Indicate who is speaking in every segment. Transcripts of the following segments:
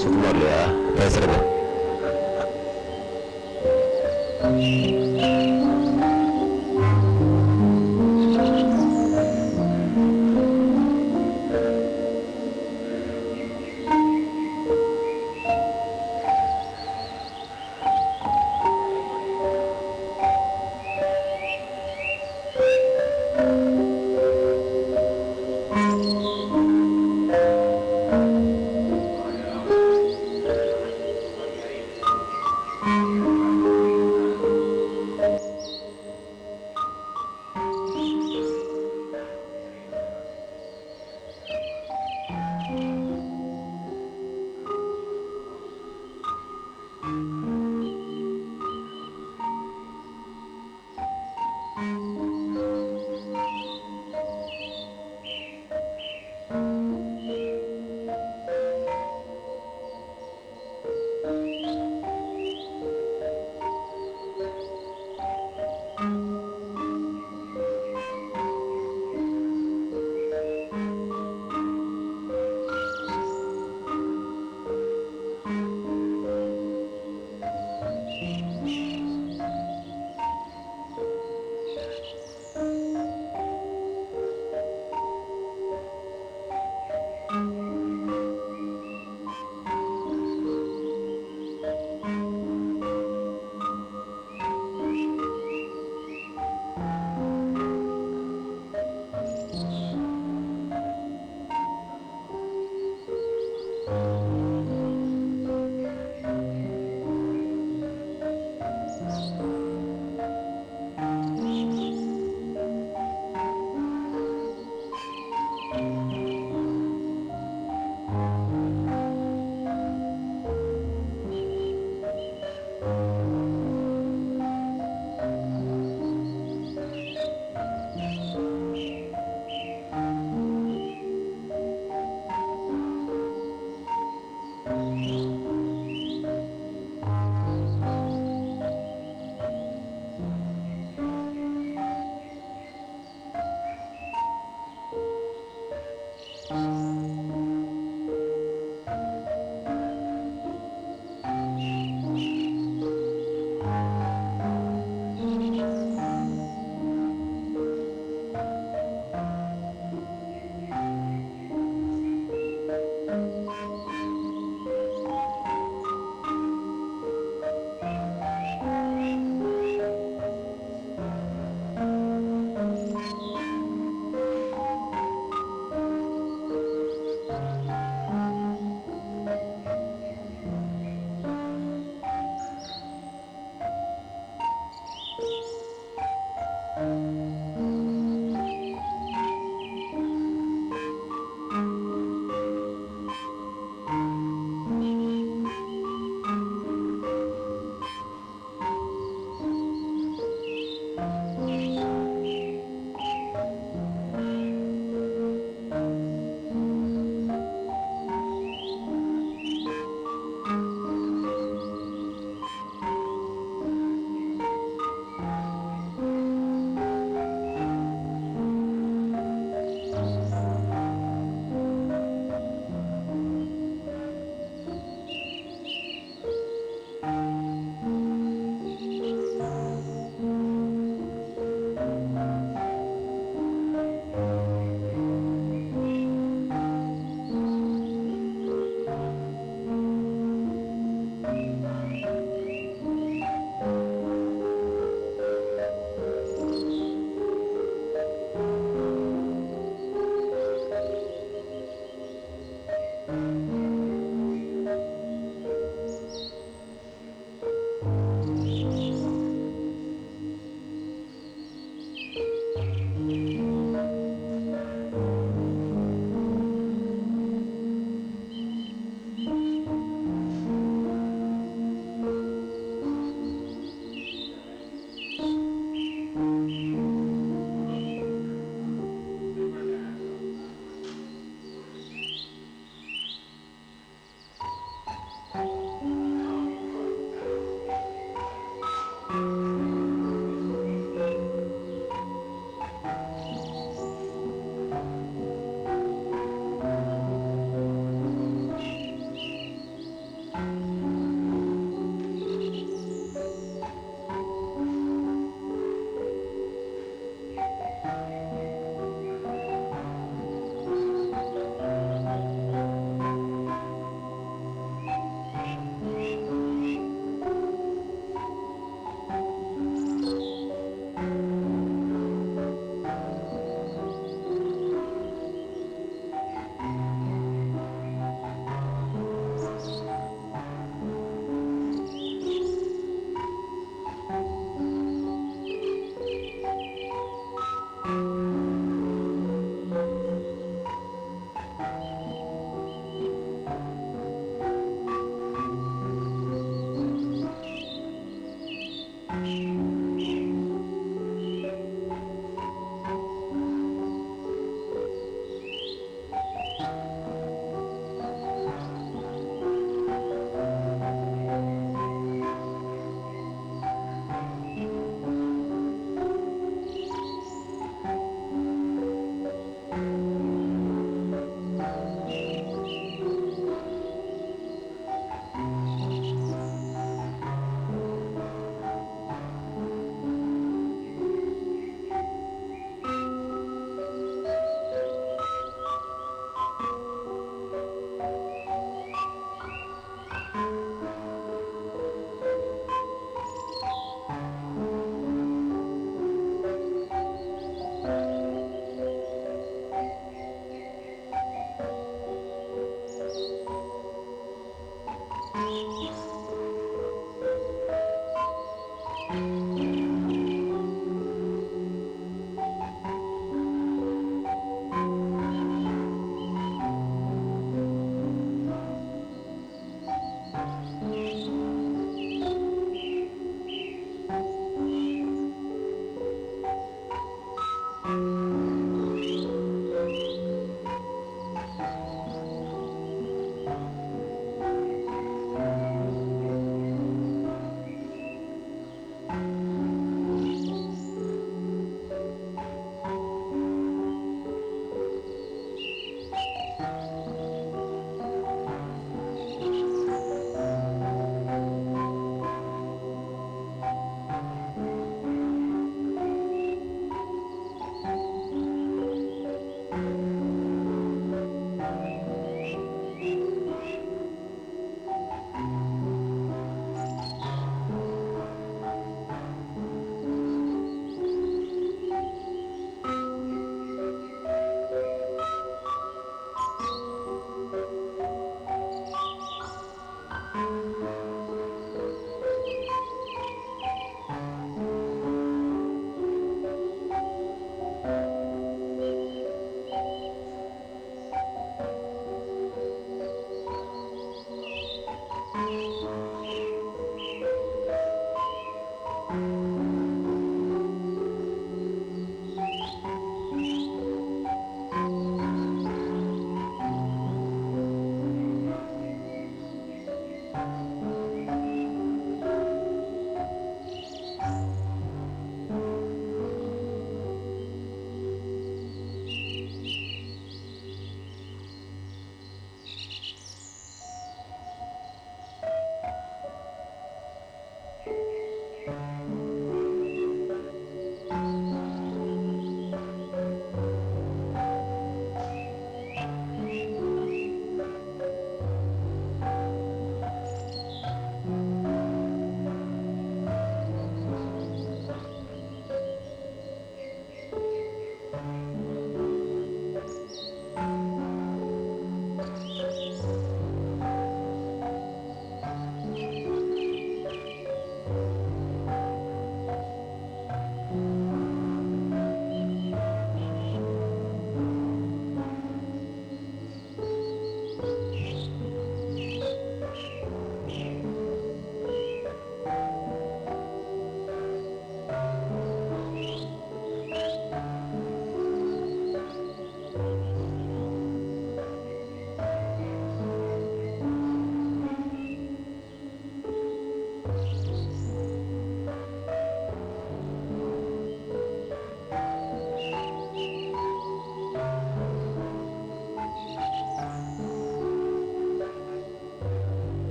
Speaker 1: சுத்தமா இல்லையா பேசுறது?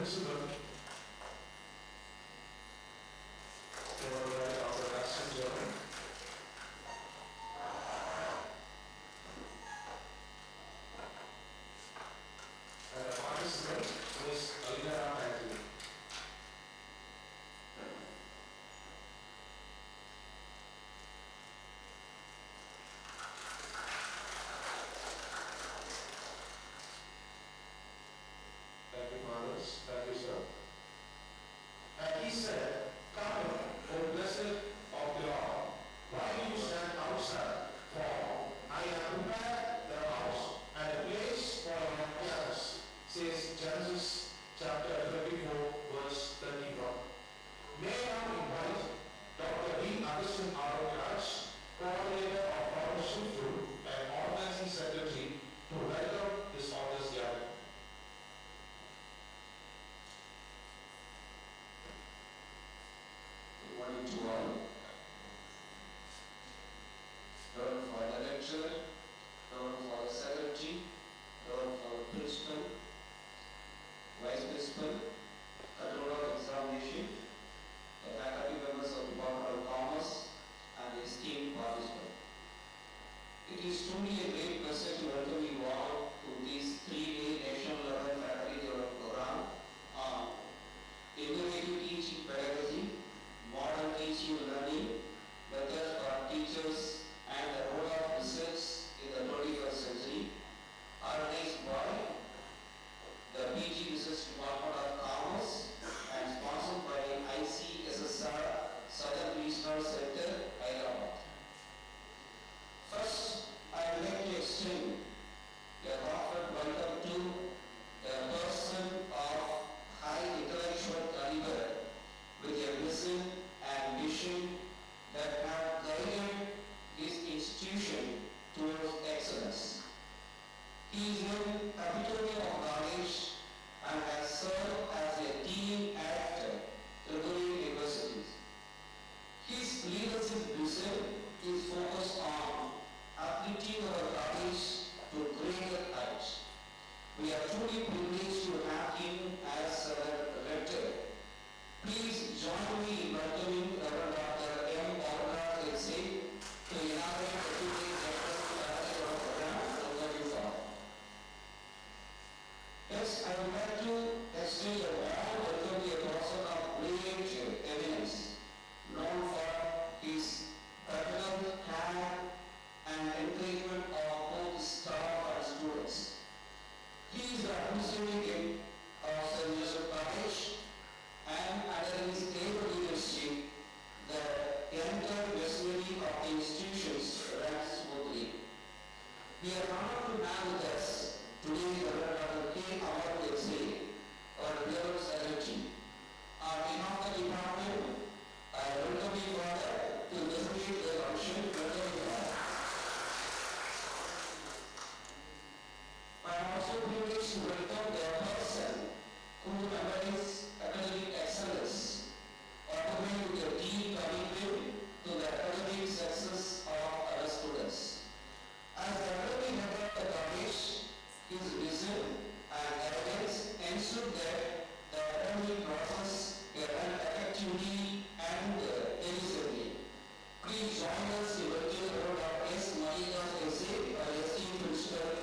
Speaker 2: principal. They were very organized journey. And the participant was Inauguration. Thank you, fathers. Thank you, sir. And he said, "Come, O blessed of the Lord, why do you stand outside? For I have prepared the house and a place for your guests," says Genesis chapter 24, verse 31. May I now invite Dr. B. Augustine Arrogance, coordinator of Foundation Group and organizing secretary, to welcome this august gathering.
Speaker 3: Good morning to all. Lord for the lecturer, Lord for the secretary, Lord for the principal, vice principal, controller of examination, the faculty members of Department of Commerce, and the esteemed participants. It is truly a great pleasure to welcome you all to this 3-day national level faculty development program on innovative teaching pedagogy, modern teaching and learning, methods for teachers, and the role of research in the 21st century, organized by the PG Research Department of Commerce and sponsored by ICSSR Southern Regional Center, Hyderabad. First, I would like to extend a heartfelt welcome to a person of high intellectual caliber with a vision and vision that have guided this institution towards excellence. He is an epitome of knowledge and has served as a team actor to many universities. His leadership vision is focused on uplifting our knowledge to greater heights. We are truly privileged to have him as our rector. Please join me in welcoming Reverend Dr. M. Aurangzeb to inaugurate the 2-day national faculty program. Yes, I would like to extend a warm welcome to a person of brilliant eminence, known for his paternal hand and encouragement of both staff and students. He is the administrative of St. Joseph College, and under his able leadership, the entire machinery of the institutions runs smoothly. We are honored to have with us today the Dr. K. Amartya, our General Secretary. On behalf of the department, I welcome you further to designate the function. I am also privileged to welcome the person who embodies academic excellence, automated with a deep commitment to the academic success of our students. As the academic head of the college, his vision and guidance ensure that the academic process is run effectively and efficiently. Please join us in welcoming Dr. S. Malika, our esteemed principal.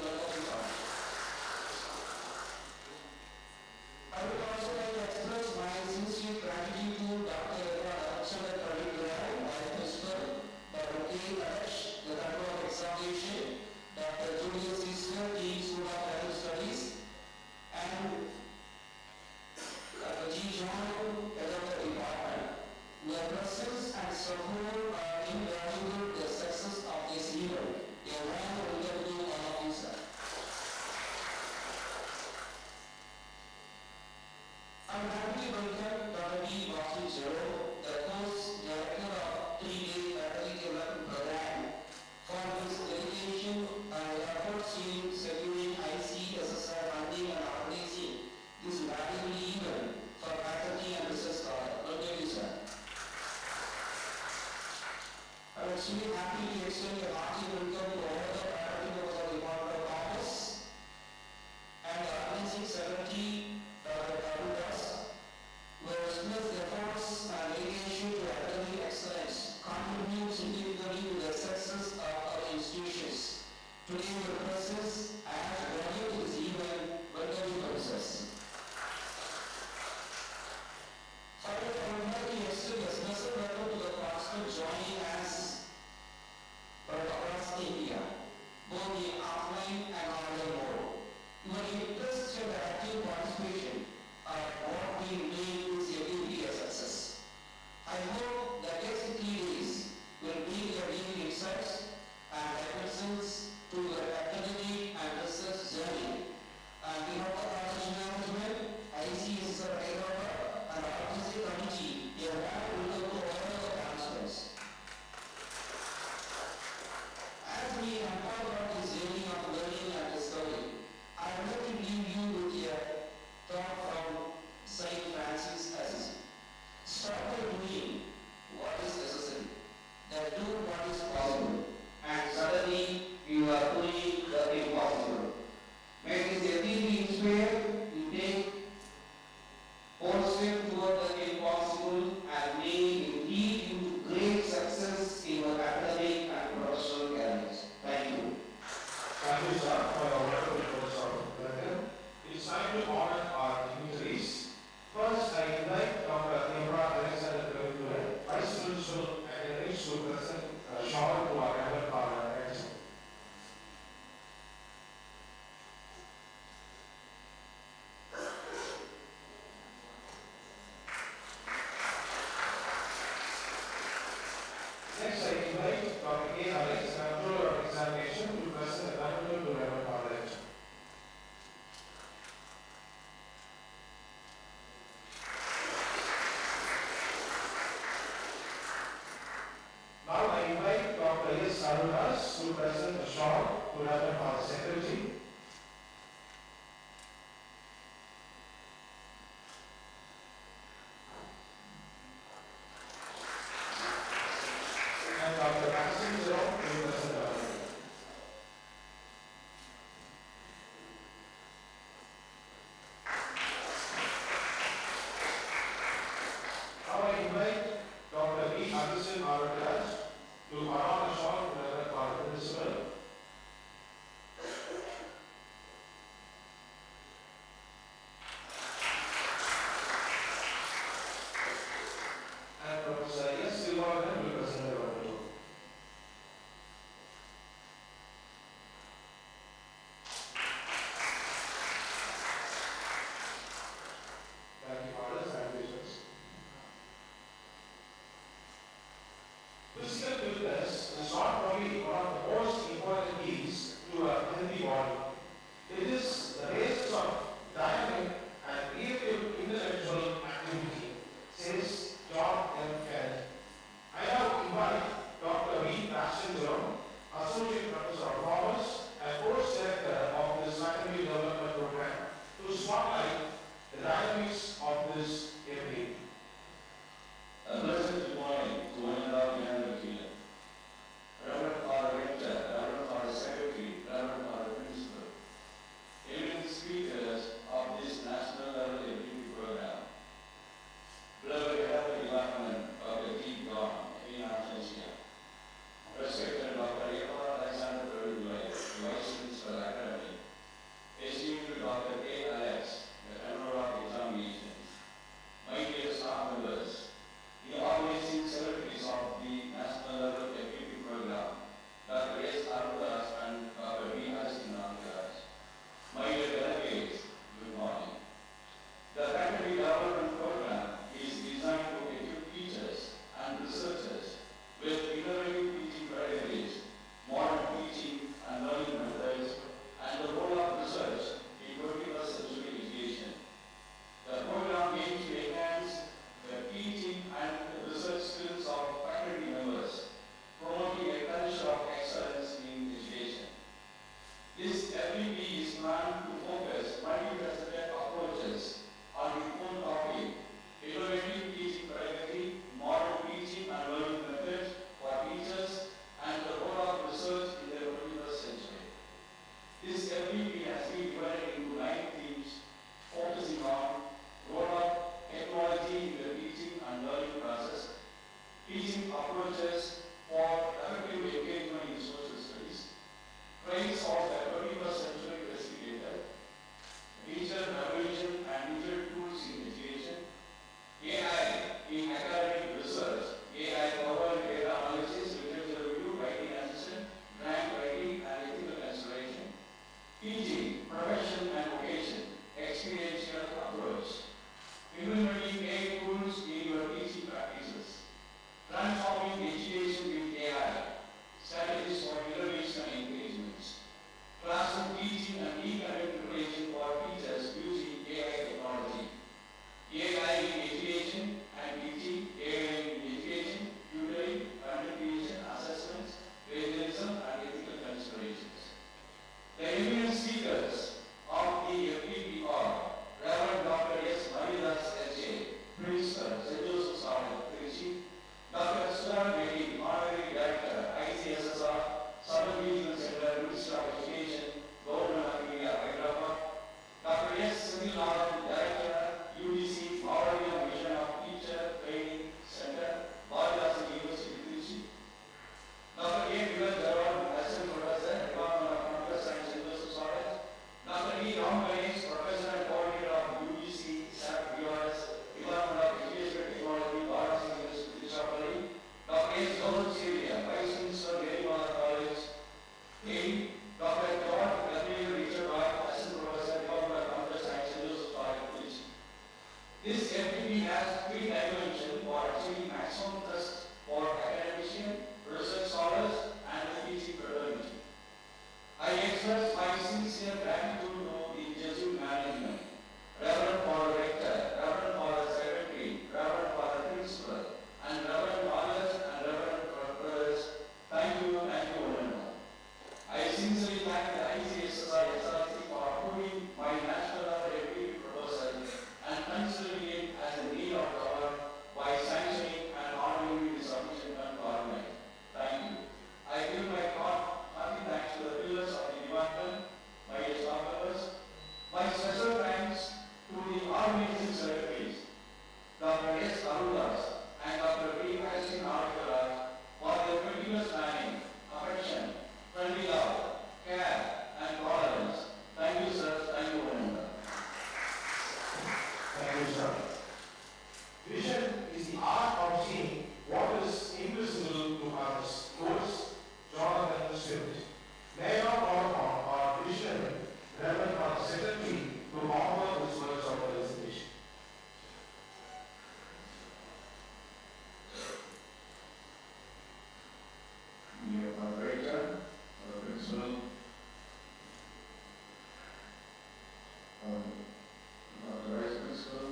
Speaker 2: the Rice Principal,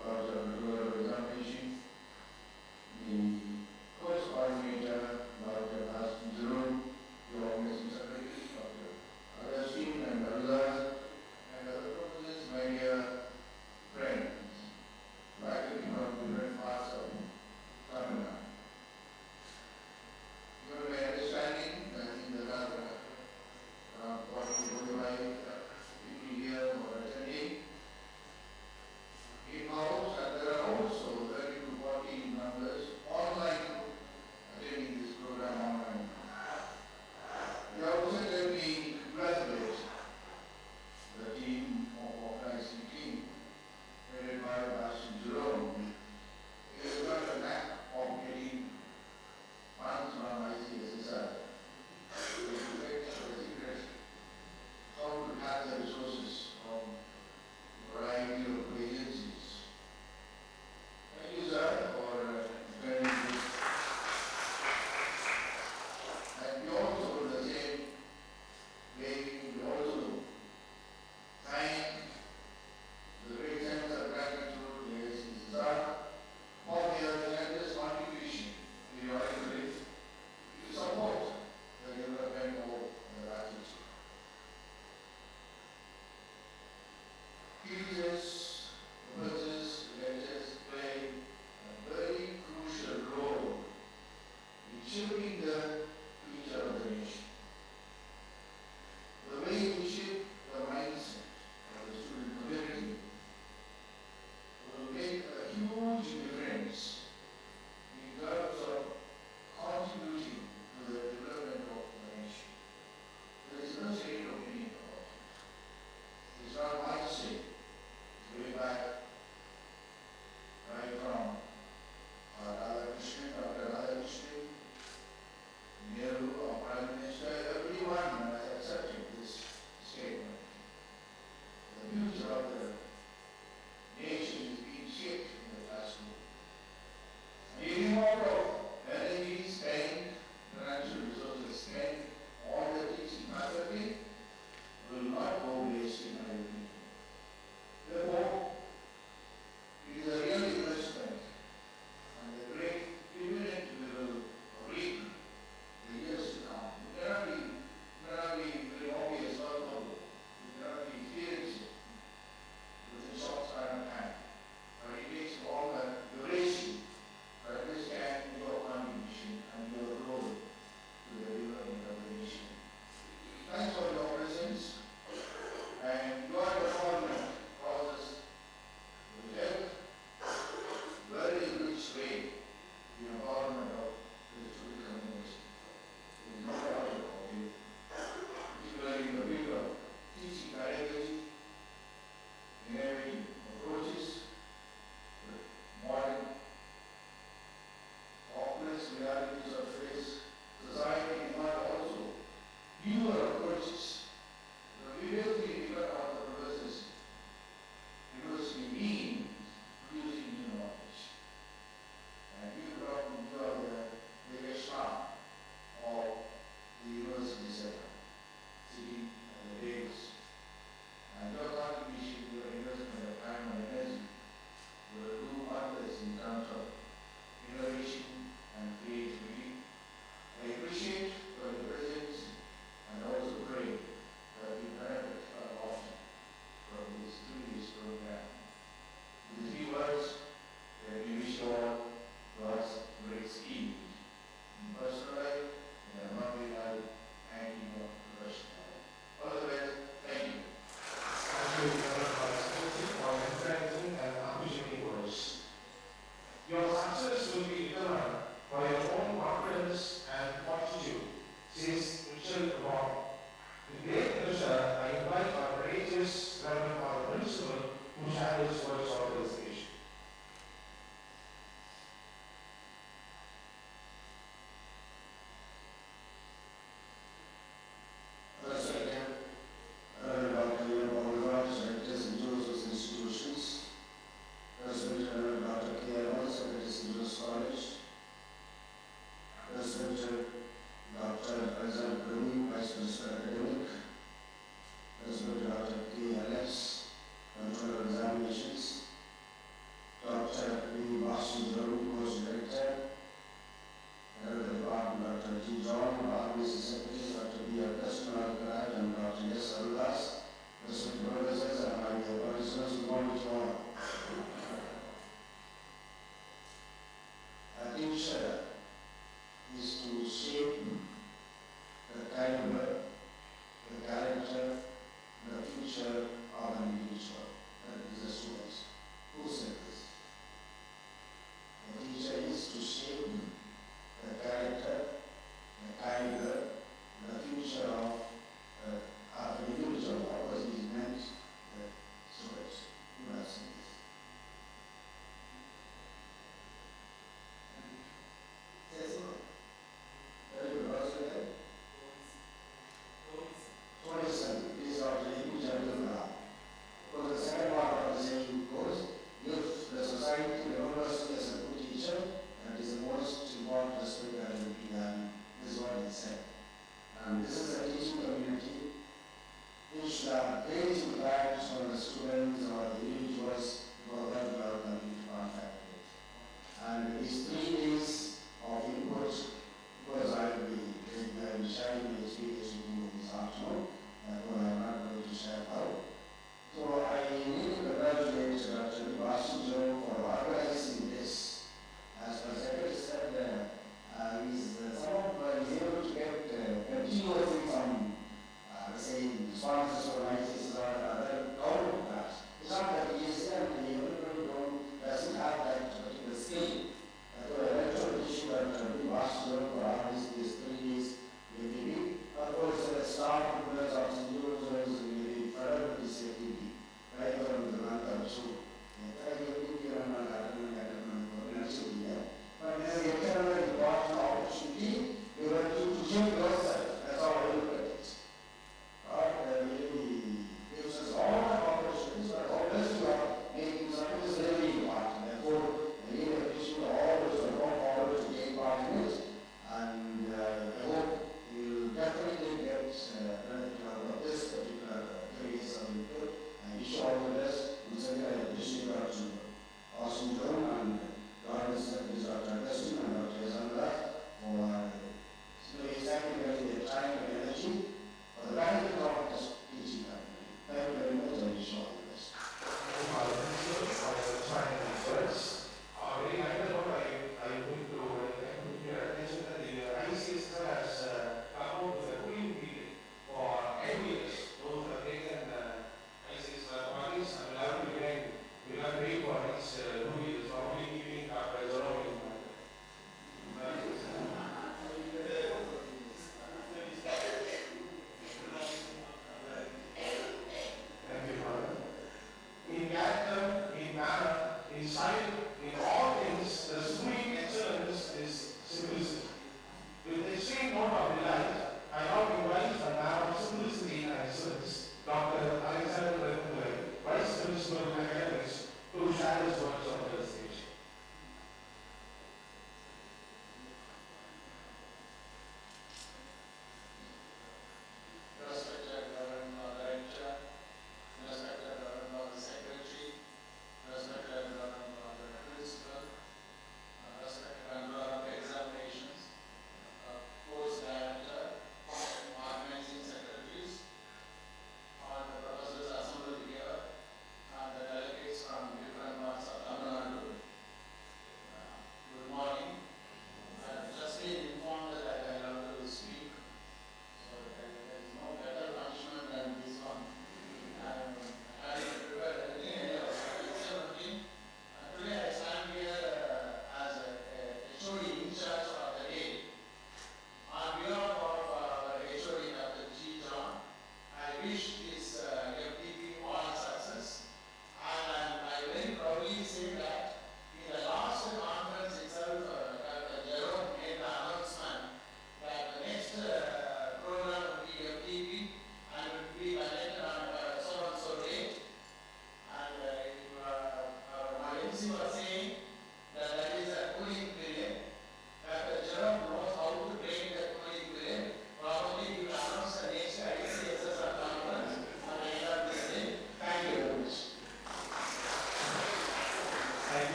Speaker 2: about the regular examination, the course coordinator, Dr. Aston Jerome, the organizing secretary, Dr. Agustin and others, and other professors, my dear friends, faculty from different parts of Tamil Nadu. You have my understanding, I think there are around 45 people here who are attending. In-house, and there are also 30 to 40 members online attending this program online. We also let me congratulate the team of organizing team headed by Pastor Jerome. He has got a knack of getting funds from ICSSI. How to have the resources from a variety of agencies. Thank you, sir, for explaining this. And we also, the same way, we also thank the great sense of gratitude to ACSSI for their tremendous contribution periodically to support the development of the attitude. Teachers, professors, lecturers play a very crucial role in shaping the future of the nation. The way we shape the mindset of the student community will make a huge difference in terms of contributing to the development of the nation. There is no shade of opinion about it. It's not my say.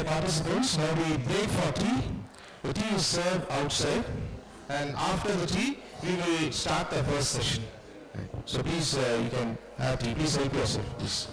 Speaker 2: participants, now we break for tea. The tea is served outside, and after the tea, we will start the first session. So please, you can have tea. Please help yourself, please.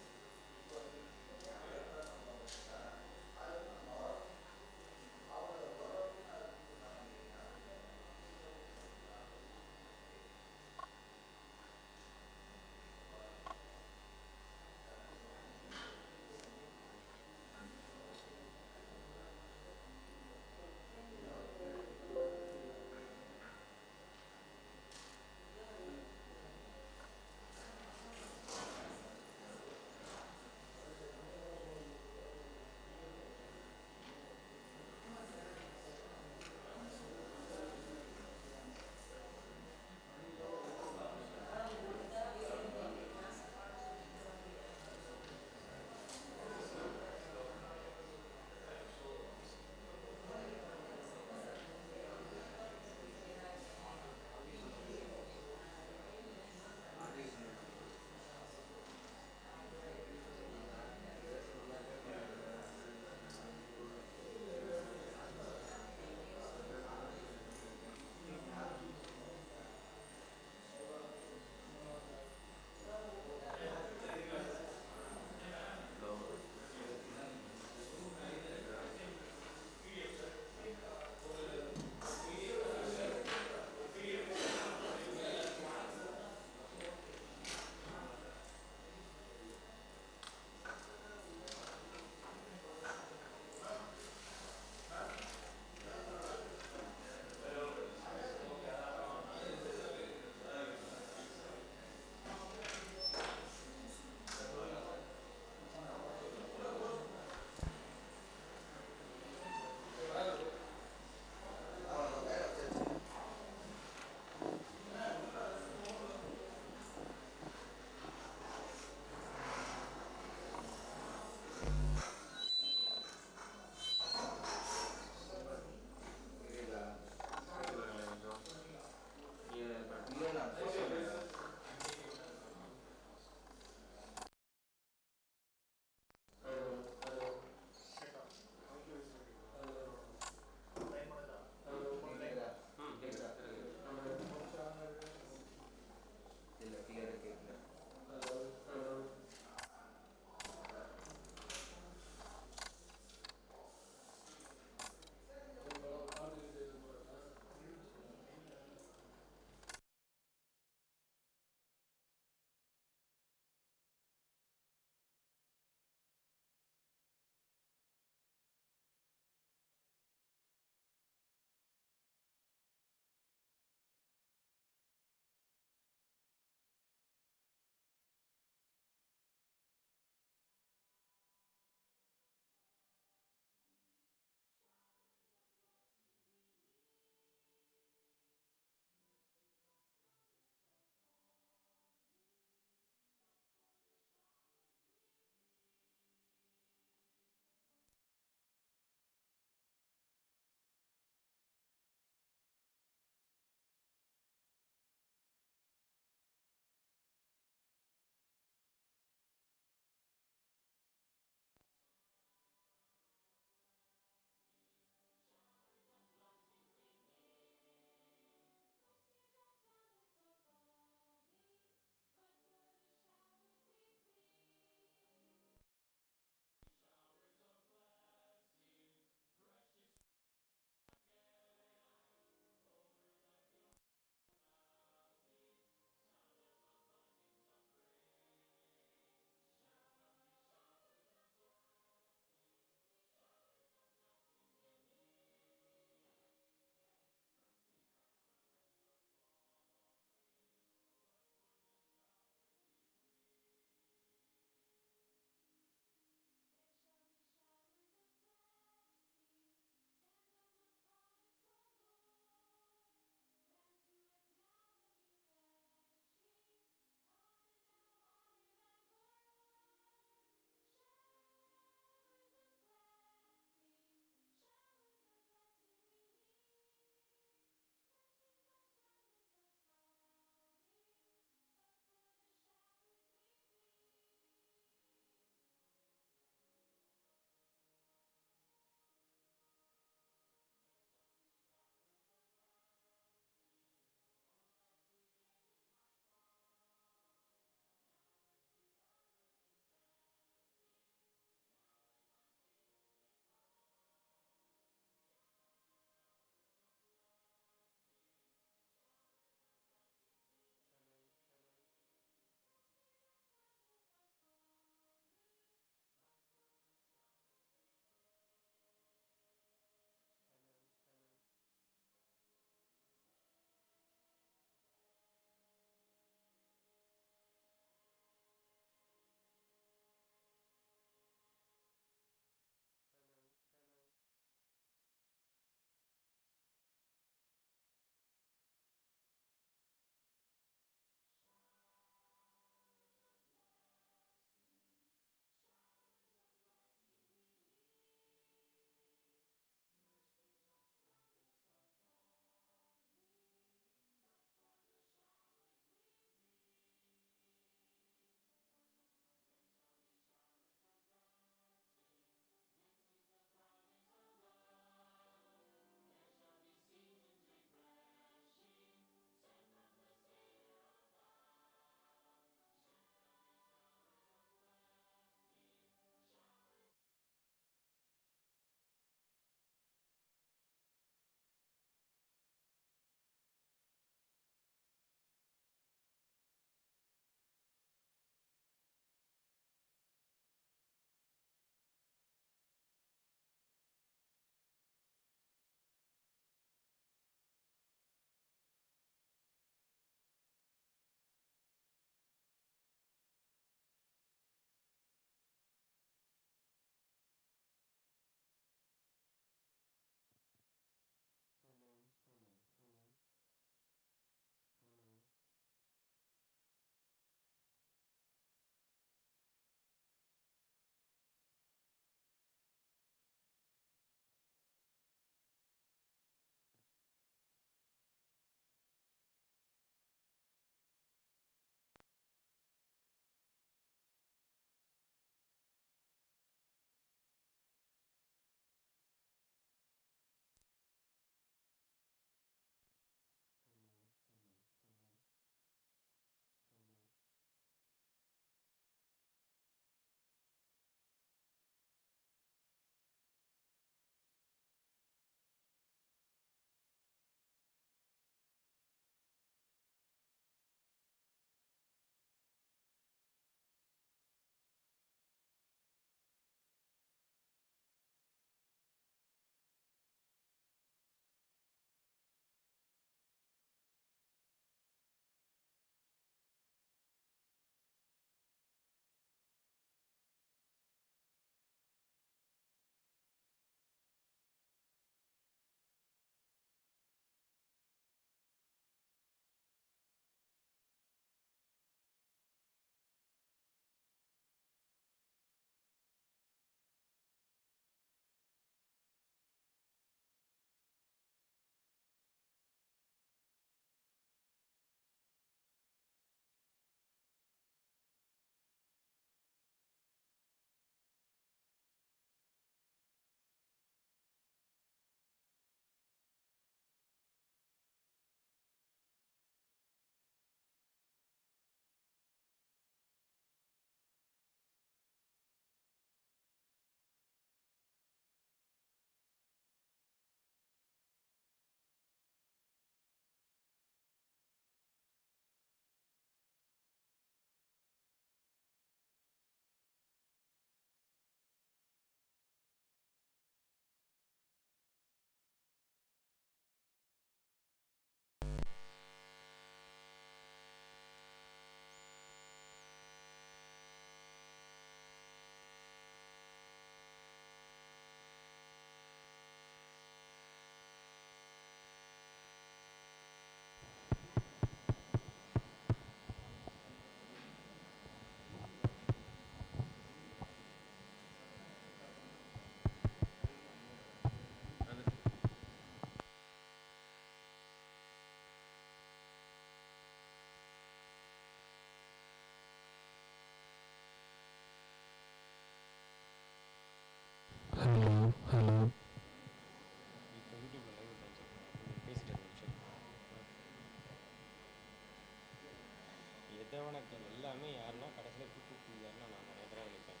Speaker 4: எல்லாமே யாருன்னா கடைசியில் எப்படி கூப்பிட்டுருந்தாருன்னா நான் நிறைய தடவை நினைப்பேன்.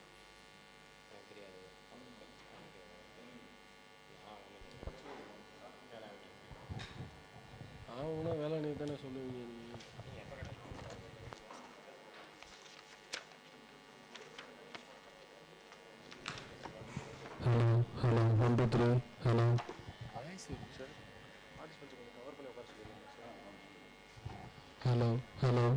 Speaker 4: எனக்கு தெரியாது அவருக்கு எனக்கு நான் வேலை
Speaker 5: ஆகுனா வேலை நீ தானே சொல்லுவீங்க நீங்கள்.
Speaker 4: நீங்கள் எப்போ கேட்டாலும்
Speaker 5: ஹலோ 1 2 3 ஹலோ. அதான் சார் பார்ட்டிசிபென்ட்ஸ் கொஞ்சம் கவர் பண்ணி உட்கார சொல்லிடுங்க sir. Hello.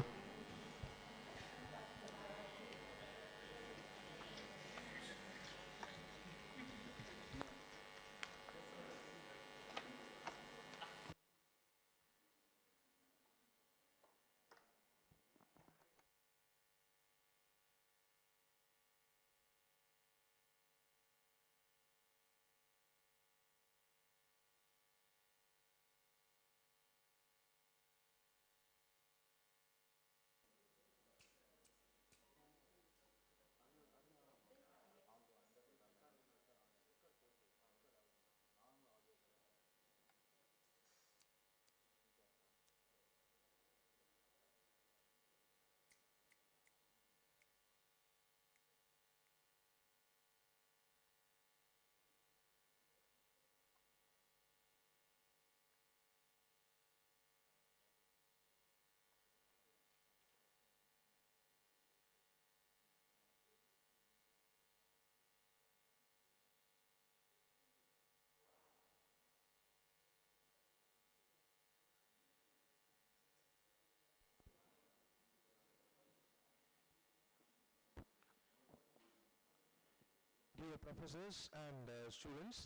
Speaker 2: Dear professors and students,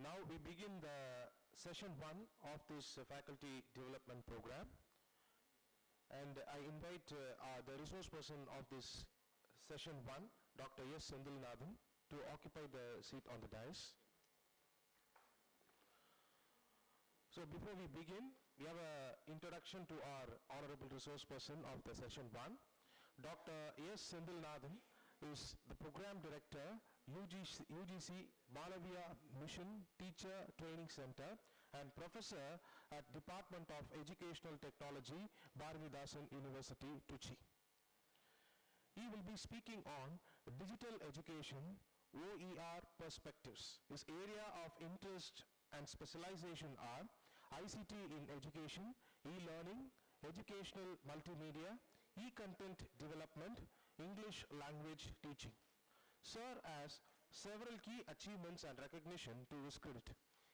Speaker 2: now we begin the session 1 of this faculty development program, and I invite the resource person of this session 1, Dr. S. TamilNadu, to occupy the seat on the dais. So before we begin, we have an introduction to our honorable resource person of the session 1. Dr. S. TamilNadu is the program director, UGC Malaviya Mission Teacher Training Center and professor at Department of Educational Technology, Bharatidasan University, Trichy. He will be speaking on digital education, OER perspectives. His area of interest and specialization are ICT in education, e-learning, educational multimedia, e-content development, English language teaching. Sir has several key achievements and recognition to his credit.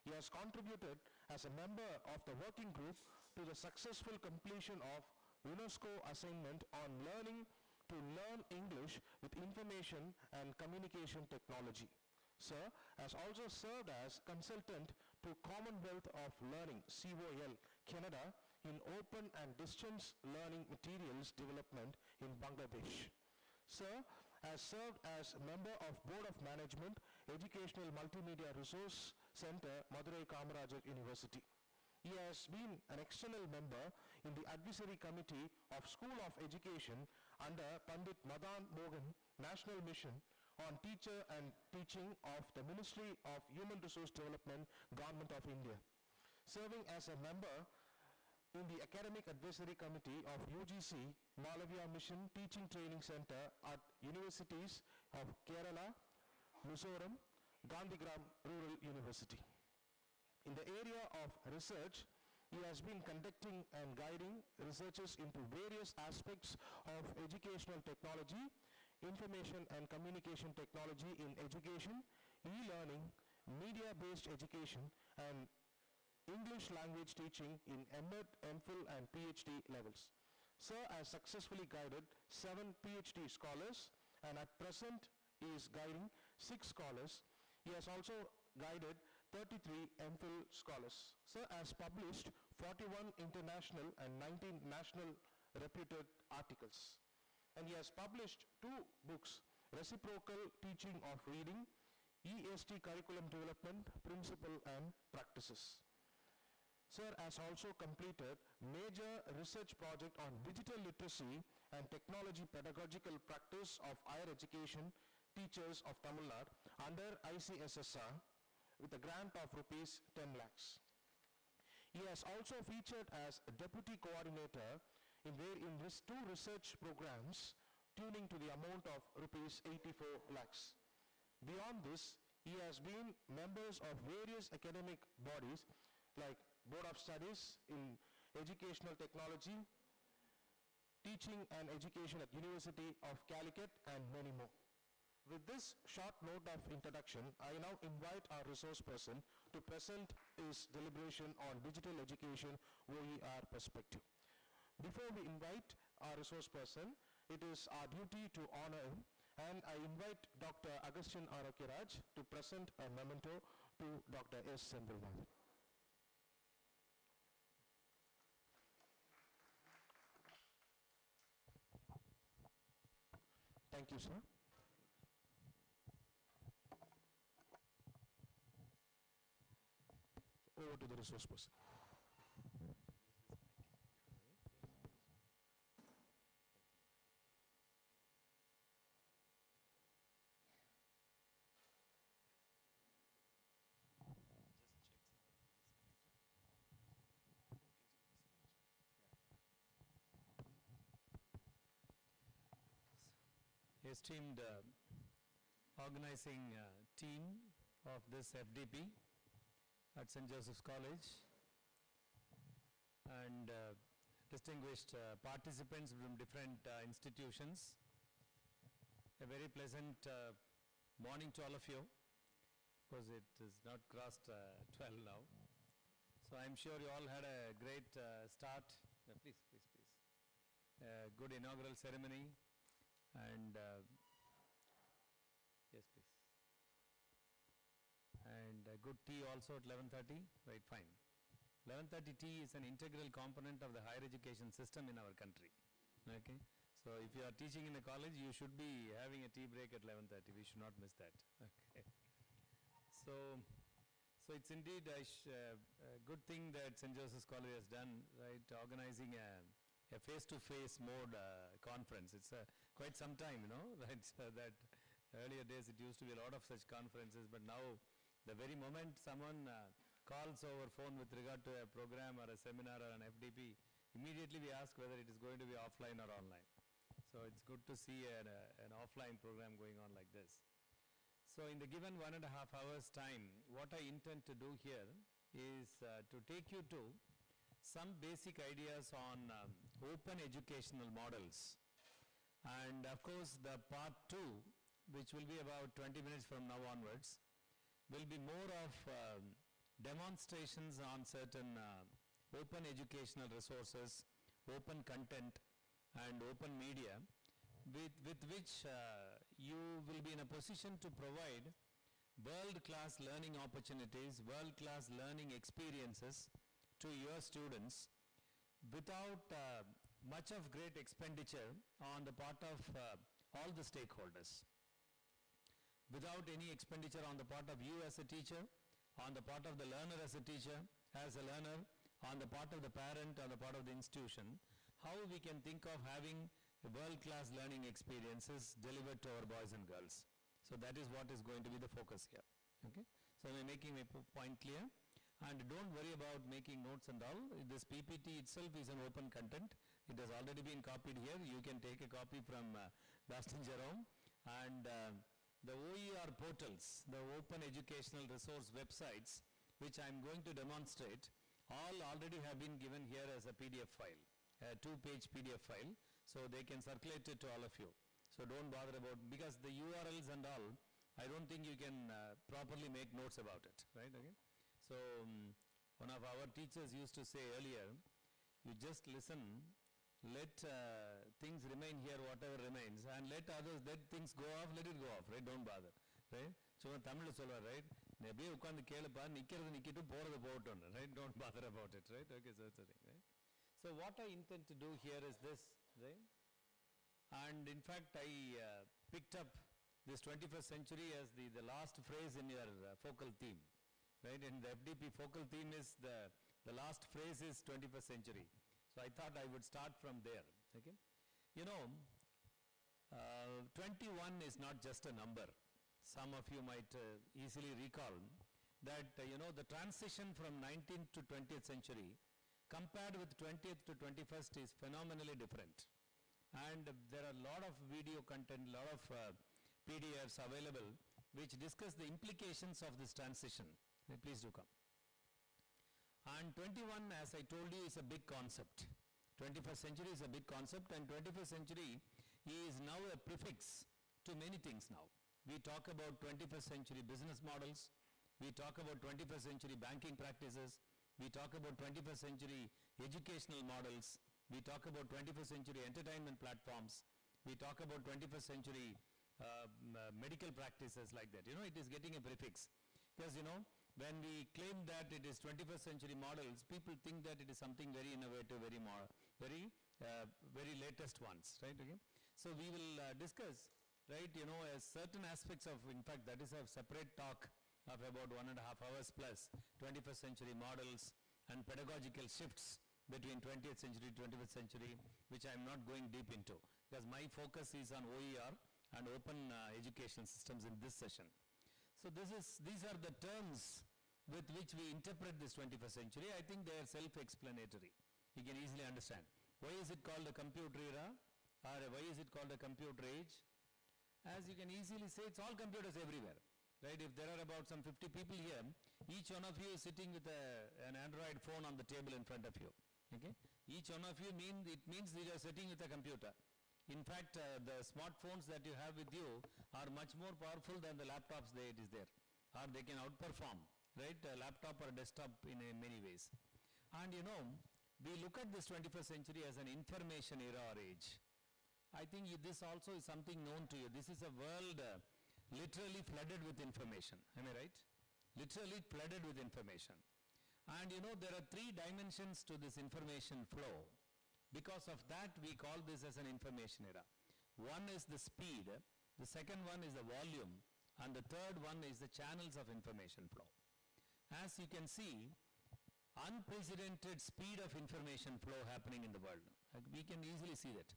Speaker 2: He has contributed as a member of the working group to the successful completion of UNESCO assignment on learning to learn English with information and communication technology. Sir has also served as consultant to Commonwealth of Learning, COL, Canada in open and distance learning materials development in Bangladesh. Sir has served as a member of Board of Management, Educational Multimedia Resource Center, Madurai Kamarajar University. He has been an external member in the Advisory Committee of School of Education under Pandit Madan Mohan National Mission on Teacher and Teaching of the Ministry of Human Resource Development, Government of India. Serving as a member in the Academic Advisory Committee of UGC Malaviya Mission Teaching Training Center at Universities of Kerala, Mizoram, Gandhigram Rural University. In the area of research, he has been conducting and guiding researches into various aspects of educational technology, information and communication technology in education, e-learning, media-based education, and English language teaching in MEd, MPhil and PhD levels. Sir has successfully guided 7 PhD scholars and at present he is guiding 6 scholars. He has also guided 33 MPhil scholars. Sir has published 41 international and 19 national reputed articles. And he has published 2 books, Reciprocal Teaching of Reading, EST Curriculum Development, Principle and Practices. Sir has also completed major research project on digital literacy and technology pedagogical practice of higher education teachers of Tamil Nadu under ICSSR with a grant of rupees 10 lakhs. He has also featured as a deputy coordinator in 2 research programs
Speaker 6: tuning to the amount of rupees 84 lakhs. Beyond this, he has been members of various academic bodies like Board of Studies in Educational Technology, Teaching and Education at University of Calicut, and many more. With this short note of introduction, I now invite our resource person to present his deliberation on digital education OER perspective. Before we invite our resource person, it is our duty to honor him, and I invite Dr. Agustin Arokiraj to present a memento to Dr. S. Sendilnath. Thank you, sir. Over to the resource person.
Speaker 7: Esteemed organizing team of this FDP at St. Joseph's College, and distinguished participants from different institutions, a very pleasant morning to all of you. Of course, it is not crossed 12 now. So I'm sure you all had a great start. Please. Good inaugural ceremony. And yes, please. And good tea also at 11:30, right? Fine. 11:30 tea is an integral component of the higher education system in our country. Okay. So if you are teaching in a college, you should be having a tea break at 11:30. We should not miss that. Okay. So it's indeed a good thing that St. Joseph's College has done, right? Organizing a face-to-face mode conference. It's quite some time, you know, right? That earlier days it used to be a lot of such conferences, but now the very moment someone calls over phone with regard to a program or a seminar or an FDP, immediately we ask whether it is going to be offline or online. So it's good to see an offline program going on like this. So in the given 1.5 hours time, what I intend to do here is to take you to some basic ideas on open educational models. And of course the part 2, which will be about 20 minutes from now onwards, will be more of demonstrations on certain open educational resources, open content and open media with which you will be in a position to provide world-class learning opportunities, world-class learning experiences to your students without much of great expenditure on the part of all the stakeholders. Without any expenditure on the part of you as a teacher, on the part of the learner as a teacher, as a learner, on the part of the parent, on the part of the institution, how we can think of having world-class learning experiences delivered to our boys and girls. So that is what is going to be the focus here. Okay? So I'm making my point clear. And don't worry about making notes and all. This PPT itself is an open content. It has already been copied here. You can take a copy from Dustin Jerome. And the OER portals, the open educational resource websites, which I am going to demonstrate, all already have been given here as a PDF file, a 2-page PDF file. So they can circulate it to all of you. So don't bother about, because the URLs and all, I don't think you can properly make notes about it, right? Okay. So one of our teachers used to say earlier, you just listen, let things remain here, whatever remains, and let others, let things go off, let it go off, right? Don't bother, right? So Tamil solva, right? Nebbe ukkandu kelapa, nikkirathu nikkitu poradhu povattu, right? Don't bother about it, right? Okay, so that's the thing, right? So what I intend to do here is this, right? And in fact, I picked up this 21st century as the last phrase in your focal theme. Right, and the FDP focal theme is the last phrase is 21st century. So I thought I would start from there. Okay, you know, 21 is not just a number. Some of you might easily recall that you know, the transition from 19th to 20th century compared with 20th to 21st is phenomenally different. and there are a lot of video content, lot of PDFs available which discuss the implications of this transition. Please do come. And 21, as I told you, is a big concept. 21st century is a big concept, and 21st century is now a prefix to many things now. We talk about 21st century business models, we talk about 21st century banking practices, we talk about 21st century educational models, we talk about 21st century entertainment platforms, we talk about 21st century medical practices like that. You know, it is getting a prefix. Because, you know, when we claim that it is 21st century models, people think that it is something very innovative, very latest ones, right? Okay. So we will discuss, right, you know, certain aspects of, in fact, that is a separate talk of about 1.5 hours plus, 21st century models and pedagogical shifts between 20th century, 21st century, which I am not going deep into, because my focus is on OER and open educational systems in this session. So these are the terms with which we interpret this 21st century. I think they are self-explanatory. You can easily understand. Why is it called a computer era, or why is it called a computer age? As you can easily say, it's all computers everywhere, right? If there are about some 50 people here, each one of you is sitting with an Android phone on the table in front of you, okay? Each one of you means that you are sitting with a computer. In fact, the smartphones that you have with you are much more powerful than the laptops it is there, or they can outperform, right, a laptop or a desktop in many ways. And you know, we look at this 21st century as an information era or age. I think this also is something known to you. This is a world literally flooded with information. Am I right? Literally flooded with information. And you know, there are 3 dimensions to this information flow. Because of that, we call this as an information era. One is the speed, the second one is the volume, and the third one is the channels of information flow. As you can see, unprecedented speed of information flow happening in the world. We can easily see that.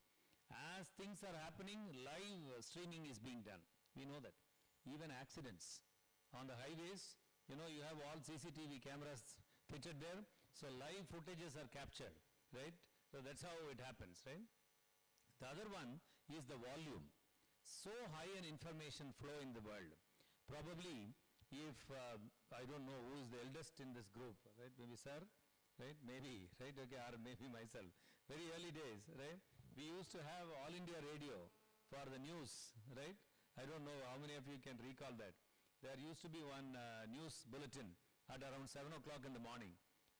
Speaker 7: As things are happening, live streaming is being done. We know that. Even accidents on the highways, you know, you have all CCTV cameras fitted there, so live footages are captured, right? So that's how it happens, right? The other one is the volume. So high an information flow in the world. Probably, if, I don't know who is the eldest in this group, right? Maybe sir, right? Maybe, right? Okay, or maybe myself. Very early days, right? We used to have All India Radio for the news, right? I don't know how many of you can recall that. There used to be one news bulletin at around 7 o'clock in the morning.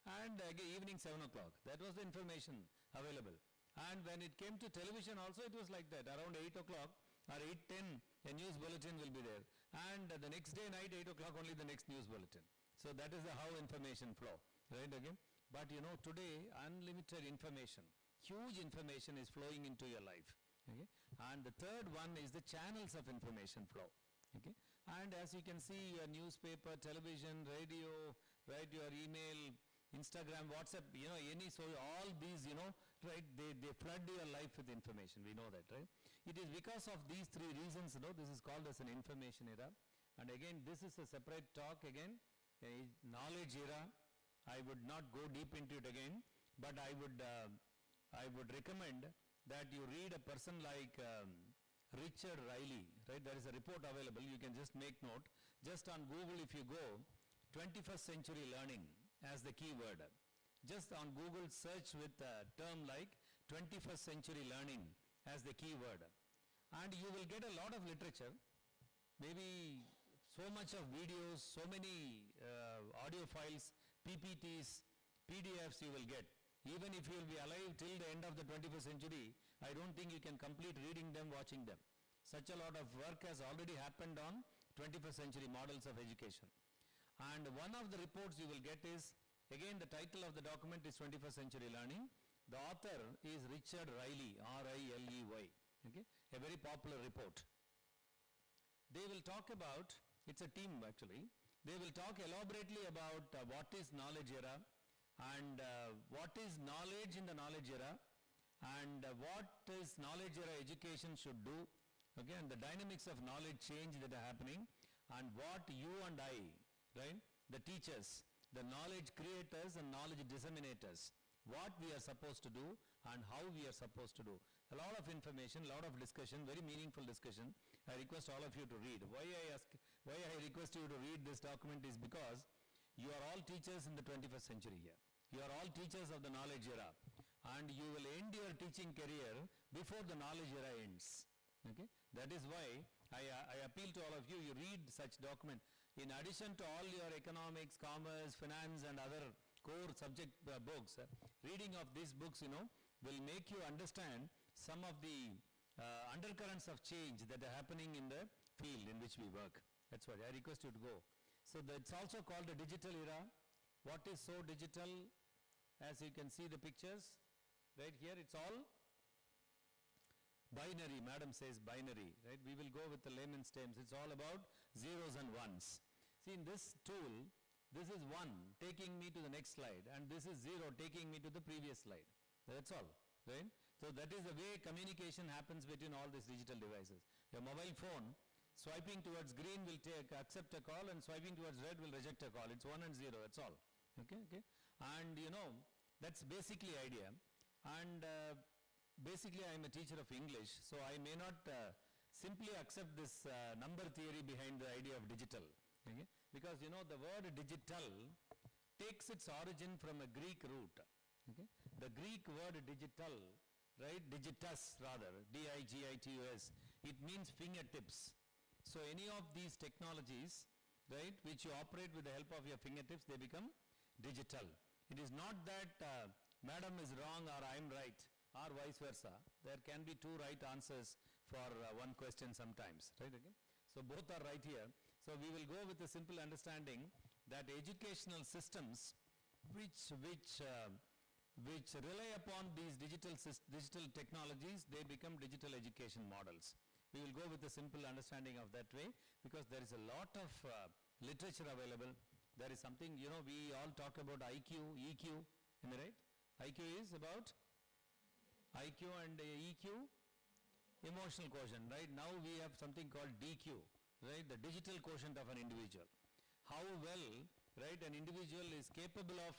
Speaker 7: And again, evening 7 o'clock. That was the information available. And when it came to television also, it was like that. Around 8 o'clock or 8:10, a news bulletin will be there. And the next day night, 8 o'clock, only the next news bulletin. So that is how information flow, right again? But you know, today, unlimited information, huge information is flowing into your life. Okay? And the third one is the channels of information flow. Okay? And as you can see, your newspaper, television, radio, right, your email, Instagram, WhatsApp, you know, so all these, you know, right, they flood your life with information. We know that, right? It is because of these 3 reasons, you know, this is called as an information era. And again, this is a separate talk again, a knowledge era. I would not go deep into it again, but I would recommend that you read a person like Richard Riley, right? There is a report available. You can just make note. Just on Google, if you go, 21st century learning as the keyword. Just on Google, search with a term like 21st century learning as the keyword. And you will get a lot of literature, maybe so much of videos, so many audio files, PPTs, PDFs you will get. Even if you will be alive till the end of the 21st century, I don't think you can complete reading them, watching them. Such a lot of work has already happened on 21st century models of education. And one of the reports you will get is, again the title of the document is 21st century learning. The author is Richard Riley, R-I-L-E-Y, okay? A very popular report. They will talk about, it's a team actually, they will talk elaborately about what is knowledge era, and what is knowledge in the knowledge era, and what is knowledge era education should do, okay, and the dynamics of knowledge change that are happening, and what you and I, right, the teachers, the knowledge creators and knowledge disseminators, what we are supposed to do and how we are supposed to do. A lot of information, a lot of discussion, very meaningful discussion. I request all of you to read. Why I request you to read this document is because you are all teachers in the 21st century here. You are all teachers of the knowledge era, and you will end your teaching career before the knowledge era ends. Okay? That is why I appeal to all of you, you read such document. In addition to all your economics, commerce, finance and other core subject books, reading of these books, will make you understand some of the undercurrents of change that are happening in the field in which we work. That's why I request you to go. So it's also called the digital era. What is so digital? As you can see the pictures, right here, it's all binary. Madam says binary, right? We will go with the layman's terms. It's all about zeros and ones. See, in this tool, this is 1 taking me to the next slide, and this is 0 taking me to the previous slide. That's all, right? So that is the way communication happens between all these digital devices. Your mobile phone, swiping towards green will accept a call, and swiping towards red will reject a call. It's 1 and 0, that's all. Okay? And that's basically idea. And basically I am a teacher of English, so I may not simply accept this number theory behind the idea of digital. Okay? Because the word digital takes its origin from a Greek root. Okay? The Greek word digital, right, digitus rather, D-I-G-I-T-U-S, it means fingertips. So any of these technologies, right, which you operate with the help of your fingertips, they become digital. It is not that madam is wrong or I am right, or vice versa. There can be two right answers for one question sometimes, right? Okay? So both are right here. So we will go with a simple understanding that educational systems which rely upon these digital technologies, they become digital education models. We will go with a simple understanding of that way, because there is a lot of literature available. There is something, we all talk about IQ, EQ, am I right? IQ is about IQ and EQ, emotional quotient, right? Now we have something called DQ, right? The digital quotient of an individual. How well, right, an individual is capable of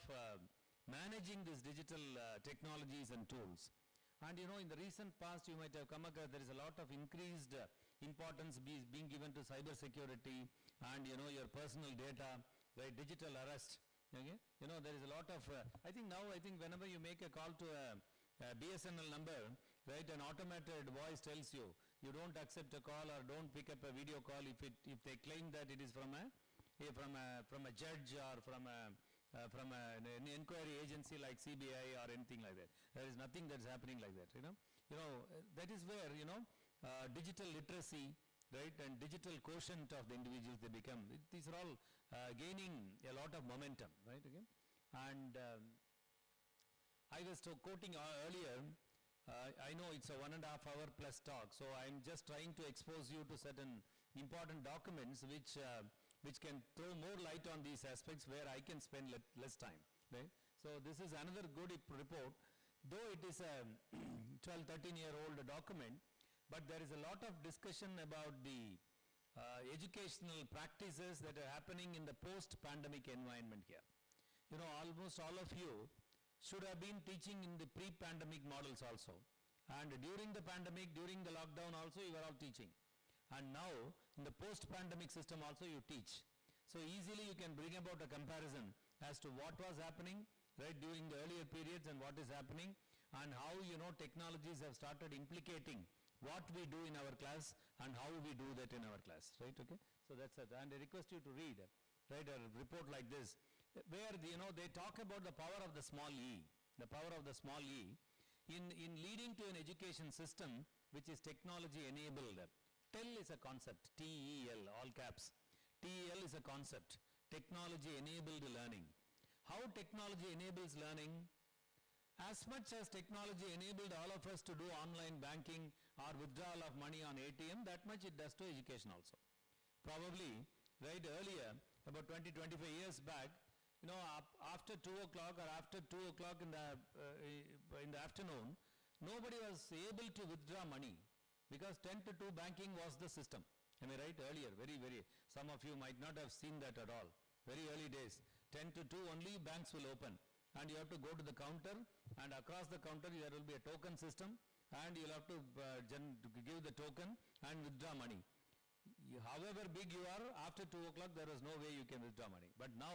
Speaker 7: managing these digital technologies and tools. And in the recent past you might have come across, there is a lot of increased importance being given to cyber security and your personal data, right, digital arrest. Okay? There is a lot of, I think whenever you make a call to a BSNL number, right, an automated voice tells you, you don't accept a call or don't pick up a video call if they claim that it is from a judge or from an inquiry agency like CBI or anything like that. There is nothing that's happening like that. That is where digital literacy, right, and digital quotient of the individuals they become. These are all gaining a lot of momentum, right? Okay? And I was quoting earlier. I know it's a 1.5 hour plus talk, so I'm just trying to expose you to certain important documents which can throw more light on these aspects where I can spend less time, right? So this is another good report, though it is a 12, 13-year-old document, but there is a lot of discussion about the educational practices that are happening in the post-pandemic environment here. Almost all of you should have been teaching in the pre-pandemic models also. And during the pandemic, during the lockdown also, you were all teaching. And now, in the post-pandemic system also, you teach. So easily you can bring about a comparison as to what was happening, right, during the earlier periods and what is happening, and how, technologies have started implicating what we do in our class and how we do that in our class, right, okay? So that's it. And I request you to read, right, a report like this, where, they talk about the power of the small e, the power of the small e, in leading to an education system which is technology enabled. TEL is a concept, T-E-L, all caps. T-E-L is a concept, technology enabled learning. How technology enables learning? As much as technology enabled all of us to do online banking or withdrawal of money on ATM, that much it does to education also. Probably, right, earlier, about 20, 25 years back, after 2 o'clock or after 2 o'clock in the afternoon, nobody was able to withdraw money, because 10 to 2 banking was the system. Am I right? Earlier, very, some of you might not have seen that at all. Very early days, 10 to 2 only banks will open, and you have to go to the counter and across the counter there will be a token system, and you'll have to give the token and withdraw money. However big you are, after 2 o'clock there was no way you can withdraw money. But now,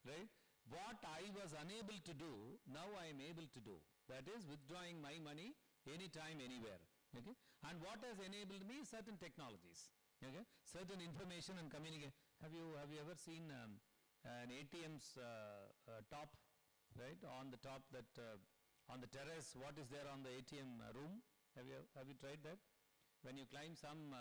Speaker 7: right, what I was unable to do, now I am able to do. That is withdrawing my money anytime, anywhere. Okay? And what has enabled me? Certain technologies. Okay? Certain information and communication. Have you ever seen an ATM's top, right? On the top, that on the terrace, what is there on the ATM room? Have you tried that? When you climb some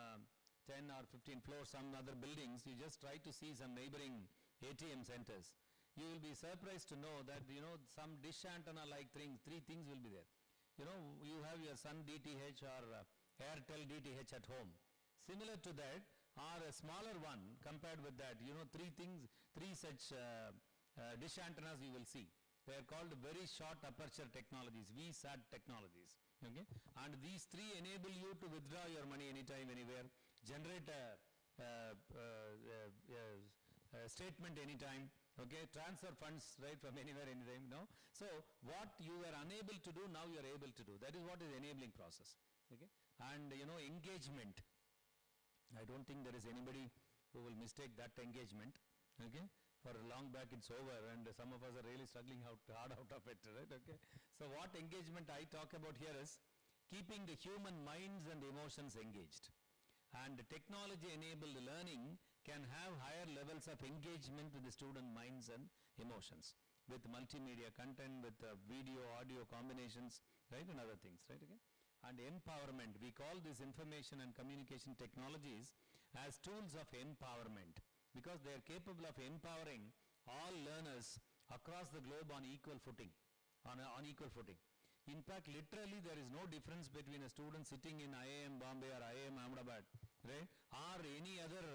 Speaker 7: 10 or 15 floors, some other buildings, you just try to see some neighboring ATM centers. You will be surprised to know that, some dish antenna like three things will be there. You have your Sun DTH or Airtel DTH at home. Similar to that, or a smaller one compared with that, three such dish antennas you will see. They are called very short aperture technologies, VSAT technologies. Okay? And these three enable you to withdraw your money anytime, anywhere, generate a statement anytime, okay, transfer funds right from anywhere, anytime, So what you were unable to do, now you are able to do. That is what is enabling process. Okay? And engagement. I don't think there is anybody who will mistake that engagement. Okay? For long back it's over, and some of us are really struggling hard out of it, right? Okay? So what engagement I talk about here is keeping the human minds and emotions engaged. And technology enabled learning can have higher levels of engagement with the student minds and emotions, with multimedia content, with video, audio combinations, right, and other things, right? Okay? And empowerment, we call these information and communication technologies as tools of empowerment, because they are capable of empowering all learners across the globe on equal footing, on equal footing. In fact, literally there is no difference between a student sitting in IIM Bombay or IIM Ahmedabad, right, or any other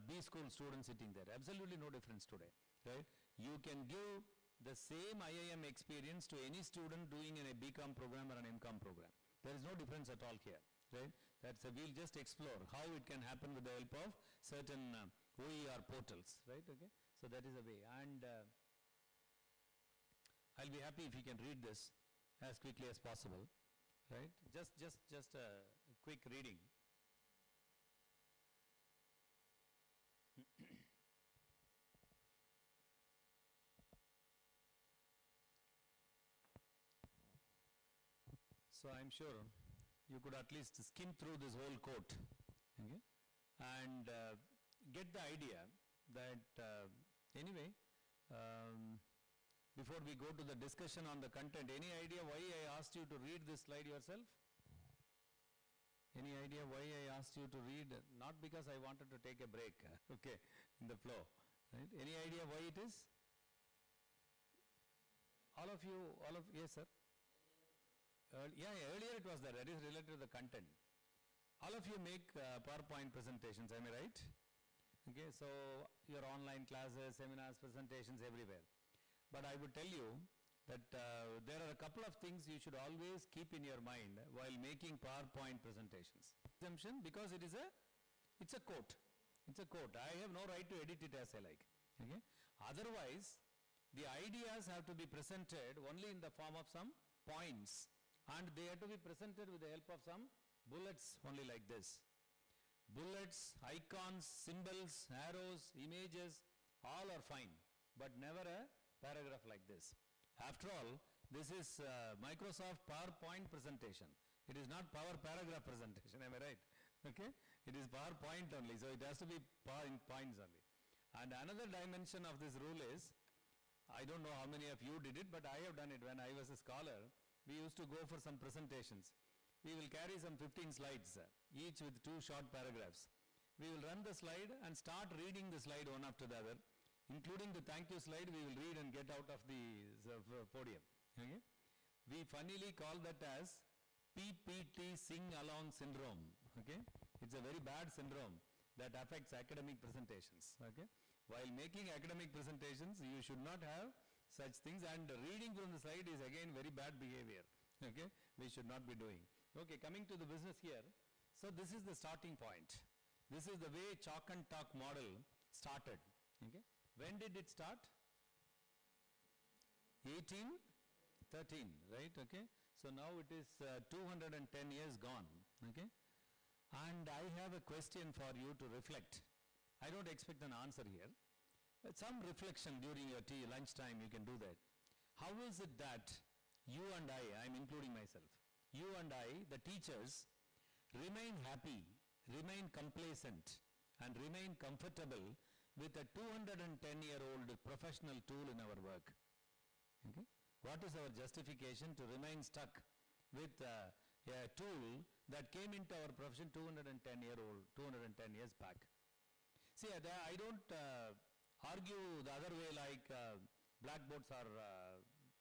Speaker 7: B school student sitting there. Absolutely no difference today, right? You can give the same IIM experience to any student doing in a BCom program or an MCom program. There is no difference at all here, right? We'll just explore how it can happen with the help of certain OER portals, right? Okay, so that is the way. And I'll be happy if you can read this as quickly as possible, right? Just a quick reading. So I'm sure you could at least skim through this whole quote, okay, and get the idea that anyway, before we go to the discussion on the content, any idea why I asked you to read this slide yourself? Any idea why I asked you to read? Not because I wanted to take a break, okay, in the flow, right? Any idea why it is? Yes, sir. Earlier it was there. That is related to the content. All of you make PowerPoint presentations, am I right? Okay, so your online classes, seminars, presentations, everywhere. But I would tell you that there are a couple of things you should always keep in your mind while making PowerPoint presentations. Exemption, because it's a quote. It's a quote. I have no right to edit it as I like. Okay? Otherwise, the ideas have to be presented only in the form of some points, and they have to be presented with the help of some bullets, only like this. Bullets, icons, symbols, arrows, images, all are fine, but never a paragraph like this. After all, this is Microsoft PowerPoint presentation. It is not Power Paragraph presentation, am I right? Okay? It is PowerPoint only, so it has to be points only. And another dimension of this rule is, I don't know how many of you did it, but I have done it when I was a scholar. We used to go for some presentations. We will carry some 15 slides, each with 2 short paragraphs. We will run the slide and start reading the slide one after the other, including the thank you slide. We will read and get out of the podium. Okay? We funnily call that as PPT sing along syndrome. Okay? It's a very bad syndrome that affects academic presentations. Okay? While making academic presentations, you should not have such things, and reading from the slide is again very bad behavior. Okay? We should not be doing. Okay, coming to the business here. So this is the starting point. This is the way chalk and talk model started. Okay? When did it start? 13, right, okay. So now it is 210 years gone, okay. And I have a question for you to reflect. I don't expect an answer here. Some reflection during your lunchtime, you can do that. How is it that you and I'm including myself, you and I, the teachers, remain happy, remain complacent, and remain comfortable with a 210-year-old professional tool in our work? Okay? What is our justification to remain stuck with a tool that came into our profession 210 years back? See, I don't argue the other way, like blackboards are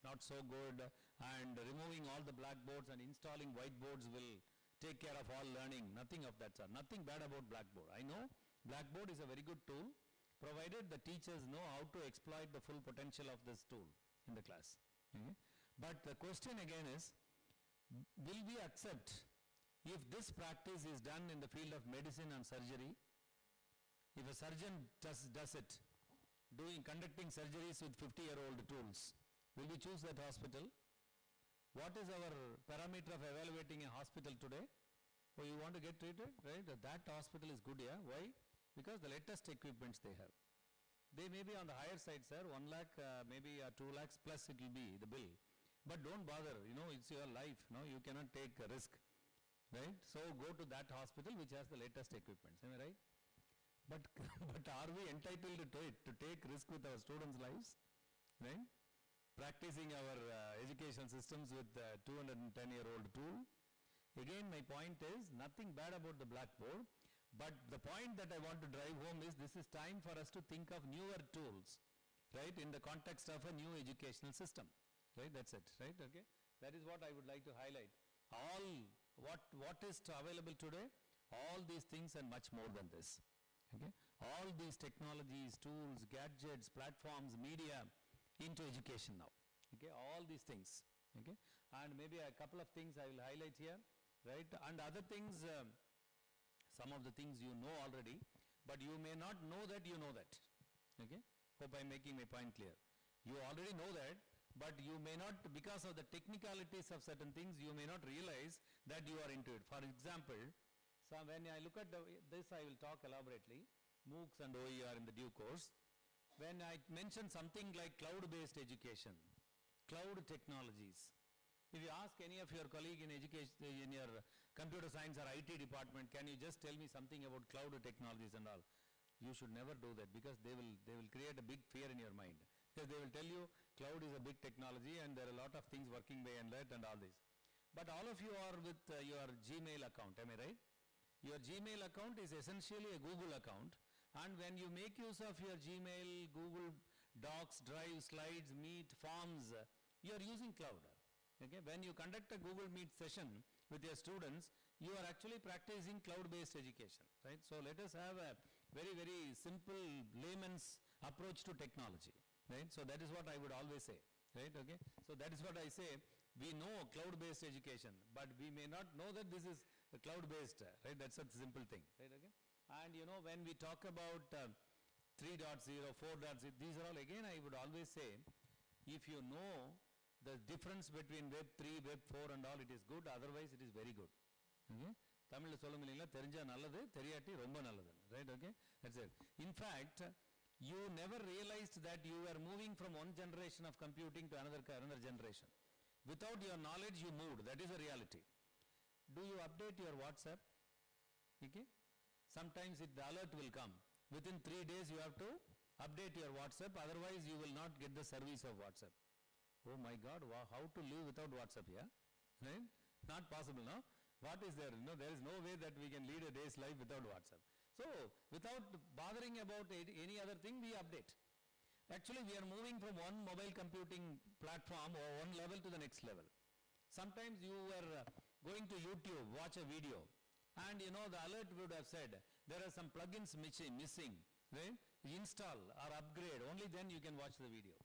Speaker 7: not so good and removing all the blackboards and installing whiteboards will take care of all learning. Nothing of that sort. Nothing bad about blackboard. I know blackboard is a very good tool, provided the teachers know how to exploit the full potential of this tool in the class. Okay? But the question again is, will we accept if this practice is done in the field of medicine and surgery? If a surgeon does it, conducting surgeries with 50-year-old tools, will we choose that hospital? What is our parameter of evaluating a hospital today? Oh, you want to get treated, right? That hospital is good, yeah. Why? Because the latest equipments they have. They may be on the higher side, sir, 1 lakh, maybe 2 lakhs plus it will be the bill. But don't bother, it's your life, you cannot take a risk, right? So go to that hospital which has the latest equipments, am I right? But are we entitled to take risk with our students' lives, right? Practicing our education systems with 210-year-old tool. Again, my point is nothing bad about the blackboard, but the point that I want to drive home is this is time for us to think of newer tools, right, in the context of a new educational system, right? That's it, right? Okay, that is what I would like to highlight. All what is available today, all these things and much more than this. Okay, all these technologies, tools, gadgets, platforms, media into education now. Okay, all these things. Okay, and maybe a couple of things I will highlight here, right? And other things, some of the things you know already, but you may not know that you know that. Okay, hope I'm making my point clear. You already know that, but you may not, because of the technicalities of certain things, you may not realize that you are into it. For example, so when I look at this, I will talk elaborately. MOOCs and OER in the due course. When I mention something like cloud-based education, cloud technologies, if you ask any of your colleague in education, in your computer science or IT department, can you just tell me something about cloud technologies and all? You should never do that, because they will create a big fear in your mind. Because they will tell you cloud is a big technology and there are a lot of things working by and that and all this. But all of you are with your Gmail account, am I right? Your Gmail account is essentially a Google account, and when you make use of your Gmail, Google Docs, Drive, Slides, Meet, Forms, you are using cloud. Okay? When you conduct a Google Meet session with your students, you are actually practicing cloud-based education, right? So let us have a very, very simple layman's approach to technology, right? So that is what I would always say, right? Okay? So that is what I say. We know cloud-based education, but we may not know that this is cloud-based, right? That's a simple thing, right? Okay? And when we talk about 3.0, 4.0, these are all, again, I would always say, if you know the difference between Web 3, Web 4 and all, it is good, otherwise it is very good. Okay? Tamil solum illingala, therinja nalladhu, theriyatti romba nalladhu, right? Okay? That's it. In fact, you never realized that you were moving from one generation of computing to another generation. Without your knowledge, you moved. That is a reality. Do you update your WhatsApp? Okay? Sometimes the alert will come. Within 3 days, you have to update your WhatsApp. Otherwise, you will not get the service of WhatsApp. Oh my God, how to live without WhatsApp, yeah? Right? Not possible, no? What is there? There is no way that we can lead a day's life without WhatsApp. So, without bothering about any other thing, we update. Actually, we are moving from one mobile computing platform or one level to the next level. Sometimes you were going to YouTube, watch a video, and the alert would have said, there are some plugins missing, right? Install or upgrade, only then you can watch the video.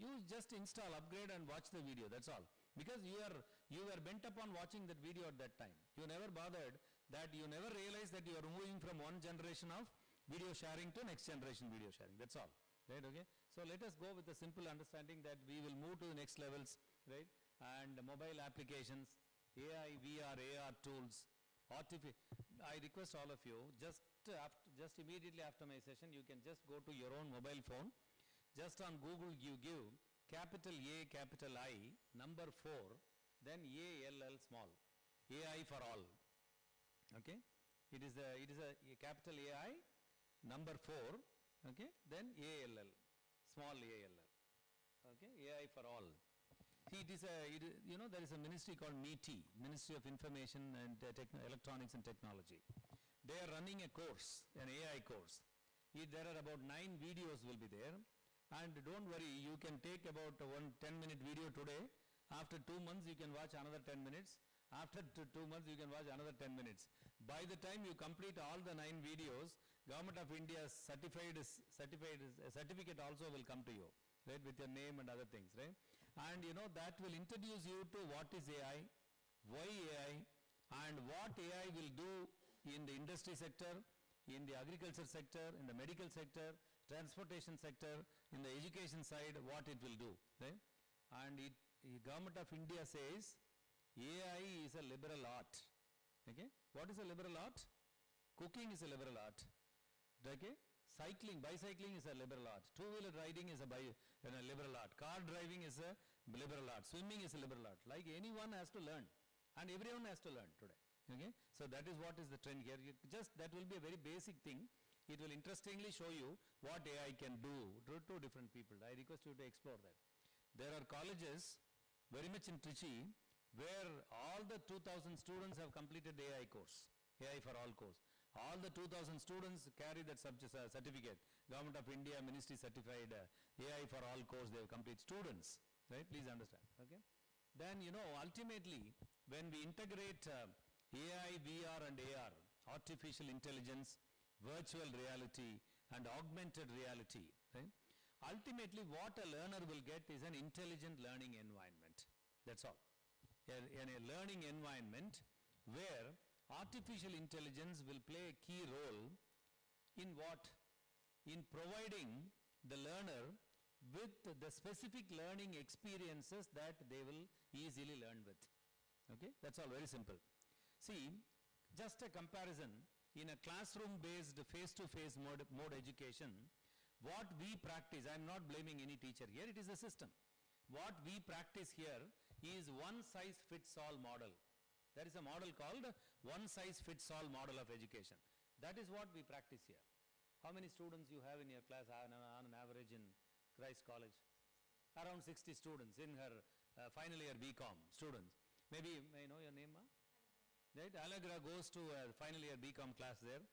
Speaker 7: You just install, upgrade and watch the video, that's all. Because you were bent upon watching that video at that time. You never bothered that, you never realized that you are moving from one generation of video sharing to next generation video sharing, that's all. Right, okay? So let us go with a simple understanding that we will move to the next levels, right? and mobile applications, AI, VR, AR tools, I request all of you, just immediately after my session, you can just go to your own mobile phone. Just on Google, you give capital A, capital I, number 4, then ALL small, AI for all. Okay? It is a capital AI, number 4, okay? Then ALL, small ALL. Okay? AI for all. See, there is a ministry called MITI, Ministry of Information and Electronics and Technology. They are running a course, an AI course. There are about 9 videos will be there. And don't worry, you can take about one 10-minute video today. After 2 months, you can watch another 10 minutes. After 2 months, you can watch another 10 minutes. By the time you complete all the 9 videos, Government of India's certificate also will come to you, right, with your name and other things, right? And that will introduce you to what is AI, why AI, and what AI will do in the industry sector, in the agriculture sector, in the medical sector, transportation sector, in the education side, what it will do, right? And the Government of India says AI is a liberal art. Okay? What is a liberal art? Cooking is a liberal art. Okay? Bicycling is a liberal art. Two-wheeler riding is a liberal art. Car driving is a liberal art. Swimming is a liberal art. Like anyone has to learn, and everyone has to learn today. Okay? So that is what is the trend here. That will be a very basic thing. It will interestingly show you what AI can do to different people. I request you to explore that. There are colleges very much in Trichy where all the 2,000 students have completed the AI course, AI for all course. All the 2,000 students carry that certificate, Government of India Ministry certified AI for all course they have completed. Students, right? Please understand, okay? Then, ultimately, when we integrate AI, VR and AR, artificial intelligence, virtual reality and augmented reality, right? Ultimately, what a learner will get is an intelligent learning environment. That's all. In a learning environment where artificial intelligence will play a key role in what? In providing the learner with the specific learning experiences that they will easily learn with. Okay? That's all, very simple. See, just a comparison, in a classroom-based face-to-face mode education, what we practice, I am not blaming any teacher here, it is a system. What we practice here is one-size-fits-all model. There is a model called one-size-fits-all model of education. That is what we practice here. How many students you have in your class on an average in Christ College? Around 60 students in her final year BCom students. Maybe, may I know your name, ma? Right? Allegra goes to a final year BCom class there.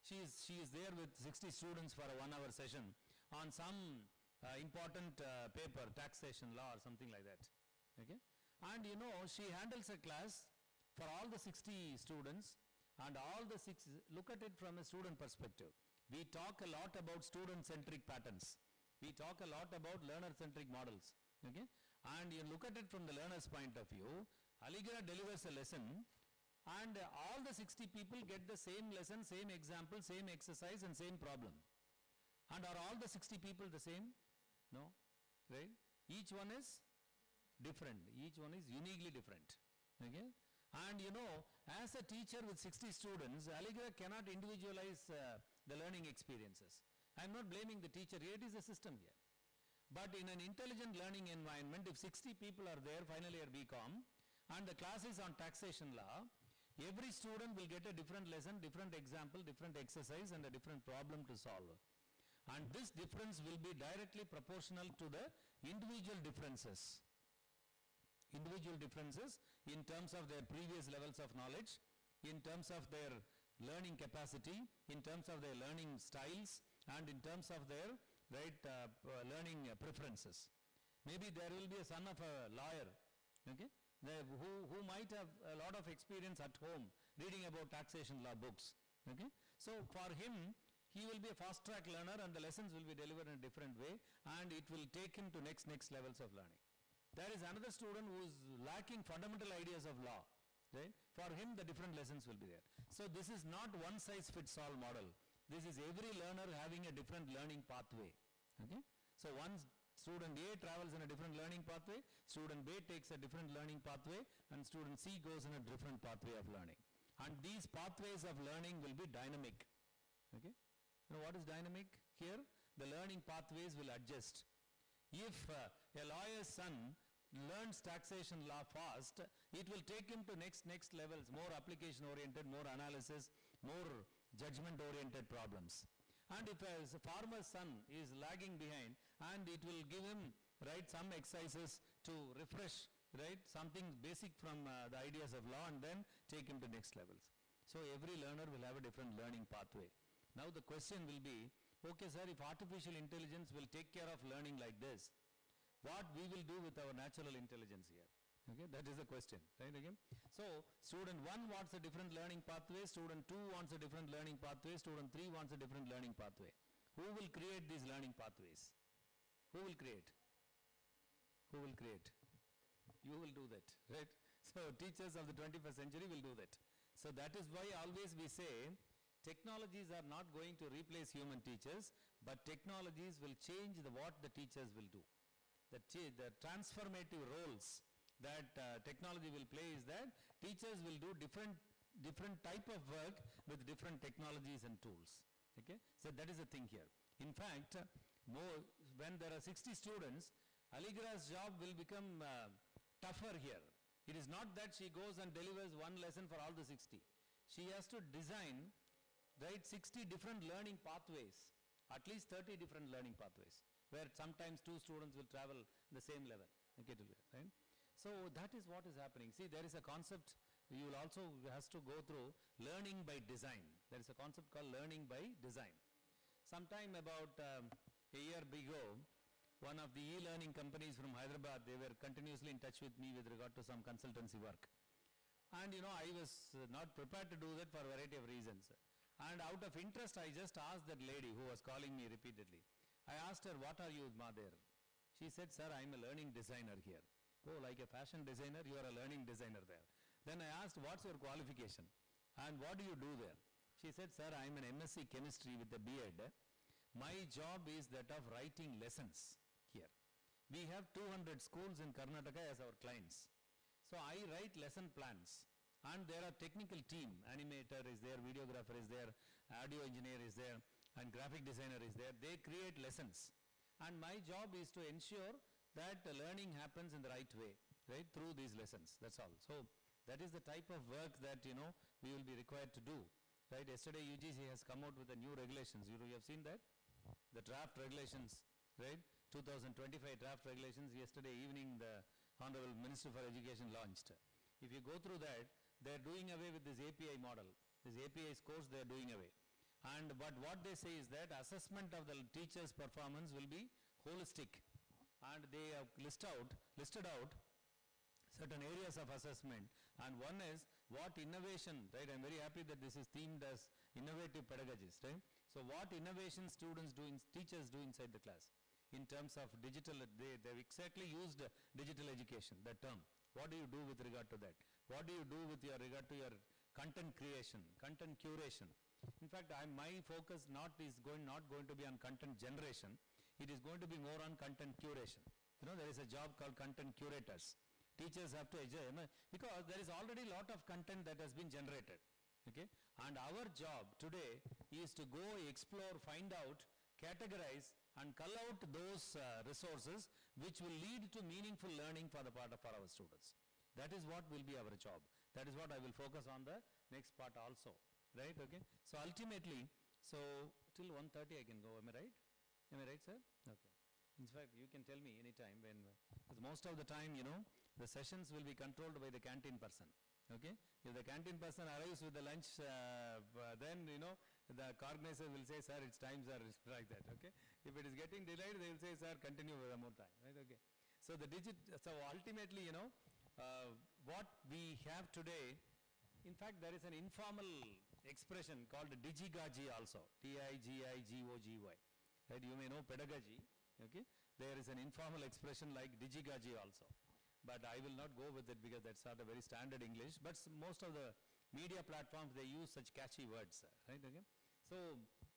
Speaker 7: She is there with 60 students for a 1-hour session on some important paper, taxation law or something like that. Okay? And she handles a class for all the 60 students and all the 6, look at it from a student perspective. We talk a lot about student-centric patterns. We talk a lot about learner-centric models. Okay? And you look at it from the learner's point of view, Allegra delivers a lesson and all the 60 people get the same lesson, same example, same exercise and same problem. And are all the 60 people the same? No. Right? Each one is different. Each one is uniquely different. Okay? And as a teacher with 60 students, Allegra cannot individualize the learning experiences. I am not blaming the teacher here, it is the system here. But in an intelligent learning environment, if 60 people are there, final year BCom, and the class is on taxation law, every student will get a different lesson, different example, different exercise and a different problem to solve. And this difference will be directly proportional to the individual differences. Individual differences in terms of their previous levels of knowledge, in terms of their learning capacity, in terms of their learning styles, and in terms of their learning preferences. Maybe there will be a son of a lawyer, okay, who might have a lot of experience at home reading about taxation law books. Okay, so for him, he will be a fast track learner and the lessons will be delivered in a different way and it will take him to next levels of learning. There is another student who is lacking fundamental ideas of law, right? For him the different lessons will be there. So this is not one size fits all model. This is every learner having a different learning pathway. Okay? So one Student A travels in a different learning pathway, student B takes a different learning pathway, and student C goes in a different pathway of learning. And these pathways of learning will be dynamic. Okay? You know what is dynamic here? The learning pathways will adjust. If a lawyer's son learns taxation law fast, it will take him to next levels, more application oriented, more analysis, more judgment oriented problems. And if a farmer's son is lagging behind, and it will give him, right, some exercises to refresh, right, something basic from the ideas of law, and then take him to next levels. So every learner will have a different learning pathway. Now the question will be, okay sir, if artificial intelligence will take care of learning like this, what we will do with our natural intelligence here? Okay, that is the question, right? Again, so student 1 wants a different learning pathway, student 2 wants a different learning pathway, student 3 wants a different learning pathway. Who will create these learning pathways? Who will create? Who will create? You will do that, right? So teachers of the 21st century will do that. So that is why always we say technologies are not going to replace human teachers, but technologies will change what the teachers will do. The transformative roles that technology will play is that teachers will do different type of work with different technologies and tools. Okay, so that is the thing here. In fact, when there are 60 students, Aligra's job will become tougher here. It is not that she goes and delivers one lesson for all the 60. She has to design, right, 60 different learning pathways, at least 30 different learning pathways, where sometimes 2 students will travel the same level. Okay, right? So that is what is happening. See, there is a concept you will also has to go through, learning by design. There is a concept called learning by design. Sometime about a year ago, one of the e-learning companies from Hyderabad, they were continuously in touch with me with regard to some consultancy work. And you know, I was not prepared to do that for a variety of reasons. And out of interest, I just asked that lady who was calling me repeatedly. I asked her, what are you, Mother? She said, sir, I am a learning designer here. Oh, like a fashion designer, you are a learning designer there. Then I asked, what's your qualification? And what do you do there? She said, sir, I am an MSc chemistry with a B.Ed. My job is that of writing lessons here. We have 200 schools in Karnataka as our clients. So I write lesson plans. And there are technical team, animator is there, videographer is there, audio engineer is there, and graphic designer is there. They create lessons. And my job is to ensure that learning happens in the right way, right, through these lessons. That's all. So that is the type of work that, you know, we will be required to do, right? Yesterday UGC has come out with the new regulations. You have seen that? The draft regulations, right? 2025 draft regulations. Yesterday evening the Honorable Minister for Education launched. If you go through that, they are doing away with this API model. This API scores they are doing away. But what they say is that assessment of the teacher's performance will be holistic. And they have listed out certain areas of assessment, and one is what innovation, right? I am very happy that this is themed as innovative pedagogies, right? So what innovation teachers do inside the class in terms of digital, they've exactly used digital education, that term. What do you do with regard to that? What do you do with regard to your content creation, content curation? In fact, my focus not going to be on content generation. It is going to be more on content curation. You know, there is a job called content curators. Teachers have to, because there is already a lot of content that has been generated. Okay? And our job today is to go explore, find out, categorize, and cull out those resources which will lead to meaningful learning for our students. That is what will be our job. That is what I will focus on the next part also. Right? Okay? So ultimately, till 1:30 I can go. Am I right? Am I right, sir? Okay. In fact, you can tell me anytime when, because most of the time, you know, the sessions will be controlled by the canteen person. Okay? If the canteen person arrives with the lunch, then, you know, the organizer will say, sir, it's time, sir, like that. Okay? If it is getting delayed, they will say, sir, continue with more time. Right? Okay. So so ultimately, you know, what we have today, in fact, there is an informal expression called digigaji also, T-I-G-I-G-O-G-Y. Right? You may know pedagogy. Okay? There is an informal expression like digigaji also. But I will not go with it because that's not a very standard English. But most of the media platforms, they use such catchy words. Right? Okay? So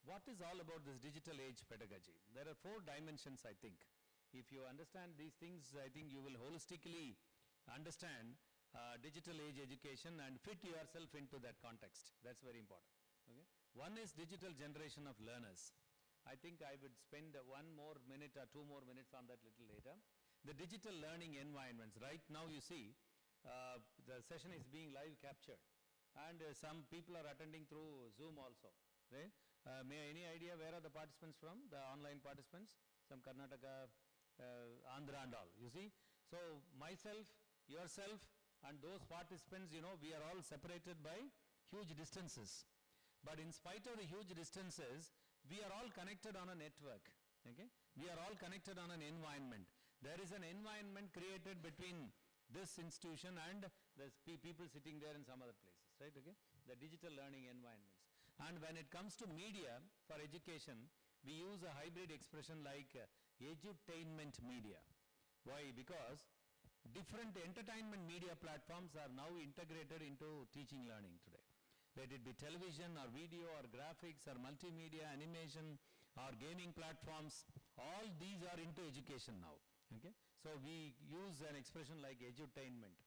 Speaker 7: what is all about this digital age pedagogy? There are 4 dimensions, I think. If you understand these things, I think you will holistically understand digital age education and fit yourself into that context. That's very important. Okay. One is digital generation of learners. I think I would spend 1 more minute or 2 more minutes on that little later. The digital learning environments. Right now you see the session is being live captured, and some people are attending through Zoom also. Right? Any idea where are the participants from? The online participants? Some Karnataka, Andhra and all. You see? So myself, yourself, and those participants, you know, we are all separated by huge distances. But in spite of the huge distances, we are all connected on a network. Okay? We are all connected on an environment. There is an environment created between this institution and the people sitting there in some other places, right? Okay? The digital learning environments. And when it comes to media for education, we use a hybrid expression like edutainment media. Why? Because different entertainment media platforms are now integrated into teaching learning today. Let it be television or video or graphics or multimedia, animation or gaming platforms, all these are into education now. Okay? So we use an expression like edutainment.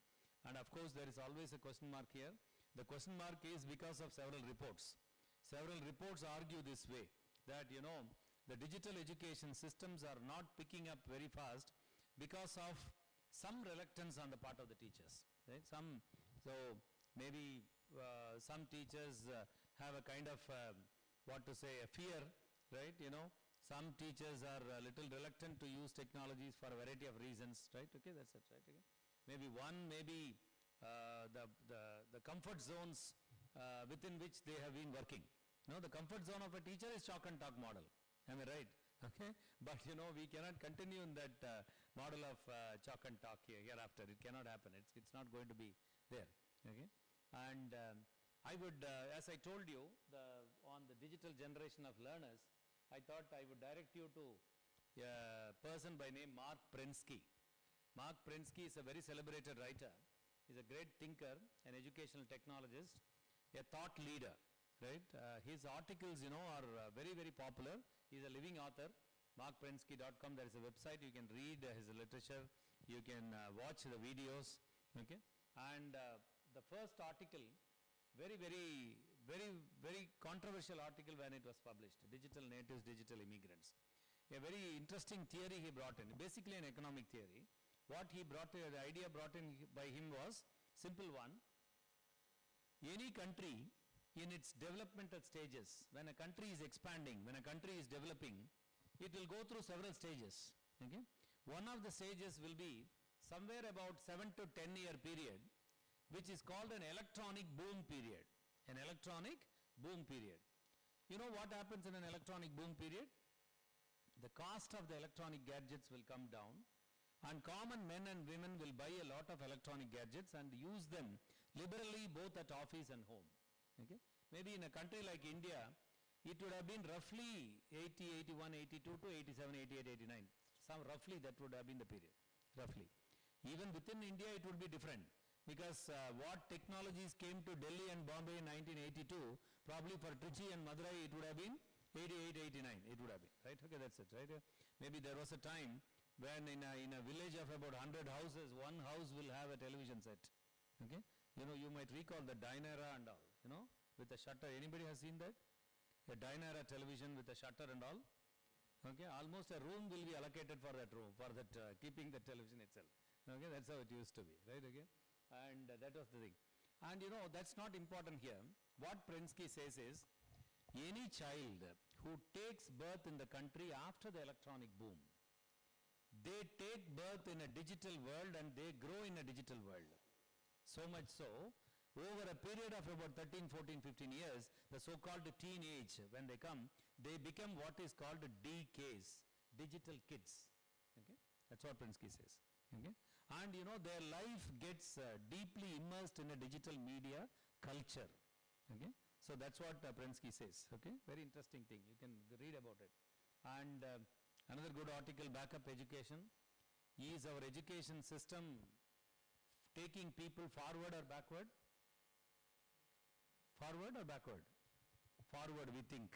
Speaker 7: And of course there is always a question mark here. The question mark is because of several reports. Several reports argue this way, that you know, the digital education systems are not picking up very fast because of some reluctance on the part of the teachers. Right? So maybe some teachers have a kind of a fear, right? You know, some teachers are a little reluctant to use technologies for a variety of reasons, right? Okay, that's it, right? Okay. Maybe the comfort zones within which they have been working. You know, the comfort zone of a teacher is chalk and talk model. Am I right? Okay, but you know, we cannot continue in that model of chalk and talk hereafter. It cannot happen. It's not going to be there. Okay, and I would, as I told you, on the digital generation of learners, I thought I would direct you to a person by name Mark Prensky. Mark Prensky is a very celebrated writer. He's a great thinker, an educational technologist, a thought leader. Right? His articles, you know, are very, very popular. He's a living author. MarkPrensky.com. There is a website. You can read his literature. You can watch the videos. Okay. And the first article, very, very, very, very controversial article when it was published. Digital natives, digital immigrants. A very interesting theory he brought in. Basically an economic theory. What he brought, the idea brought in by him was simple one. Any country in its developmental stages, when a country is expanding, when a country is developing, it will go through several stages. Okay? One of the stages will be somewhere about 7 to 10 year period, which is called an electronic boom period. An electronic boom period. You know what happens in an electronic boom period? The cost of the electronic gadgets will come down, and common men and women will buy a lot of electronic gadgets and use them liberally both at office and home. Okay? Maybe in a country like India, it would have been roughly 80, 81, 82 to 87, 88, 89. Some roughly that would have been the period. Roughly. Even within India it would be different, because what technologies came to Delhi and Bombay in 1982, probably for Trichy and Madurai it would have been 88, 89. It would have been. Right? Okay, that's it. Right? Maybe there was a time when in a village of about 100 houses, one house will have a television set. Okay? You know, you might recall the Dynera and all, you know, with a shutter. Anybody has seen that? A Dynera television with a shutter and all. Okay, almost a room will be allocated for that room, for that keeping the television itself. Okay, that's how it used to be, right? Okay, and that was the thing. And you know, that's not important here. What Prensky says is, any child who takes birth in the country after the electronic boom, they take birth in a digital world and they grow in a digital world. So much so, over a period of about 13, 14, 15 years, the so-called teenage, when they come, they become what is called DKs, digital kids. Okay? That's what Prensky says. Okay? And you know, their life gets deeply immersed in a digital media culture. Okay? So that's what Prensky says. Okay? Very interesting thing. You can read about it. And another good article, Backup Education. Is our education system taking people forward or backward? Forward or backward? Forward, we think.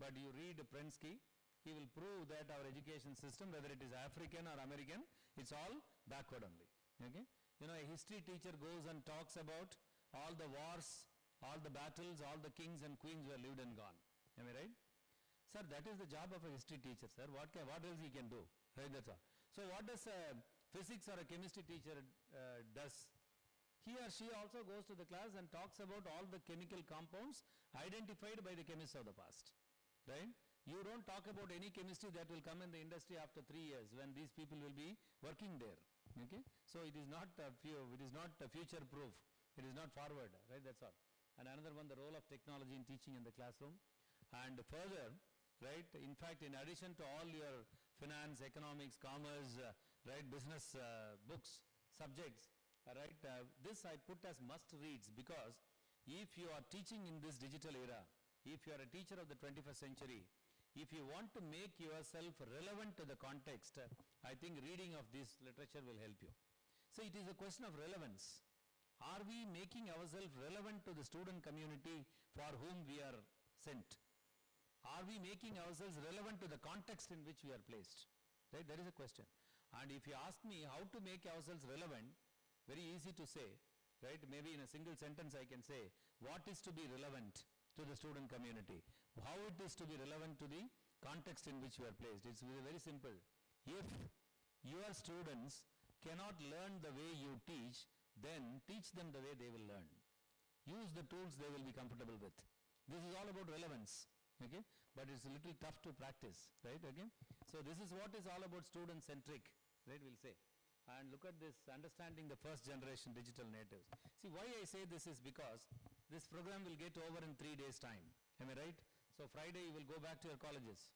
Speaker 7: But you read Prensky, he will prove that our education system, whether it is African or American, it's all backward only. Okay? You know, a history teacher goes and talks about all the wars, all the battles, all the kings and queens were lived and gone. Am I right? Sir, that is the job of a history teacher, sir. What else he can do? Right, that's all. So what does a physics or a chemistry teacher does? He or she also goes to the class and talks about all the chemical compounds identified by the chemists of the past. Right? You don't talk about any chemistry that will come in the industry after 3 years when these people will be working there. Okay? So it is not future proof. It is not forward. Right? That's all. And another one, the role of technology in teaching in the classroom. And further, right, in fact, in addition to all your finance, economics, commerce, right, business books, subjects, right, this I put as must reads, because if you are teaching in this digital era, if you are a teacher of the 21st century, if you want to make yourself relevant to the context, I think reading of this literature will help you. So it is a question of relevance. Are we making ourselves relevant to the student community for whom we are sent? Are we making ourselves relevant to the context in which we are placed? Right, that is a question. And if you ask me how to make ourselves relevant, very easy to say, right? Maybe in a single sentence I can say, what is to be relevant to the student community? How it is to be relevant to the context in which you are placed? It's very simple. If your students cannot learn the way you teach, then teach them the way they will learn. Use the tools they will be comfortable with. This is all about relevance. Okay, but it's a little tough to practice, right? Okay, so this is what is all about student centric, right? We'll say, and look at this, understanding the first generation digital natives. See, why I say this is because this program will get over in 3 days' time. Am I right? So Friday you will go back to your colleges.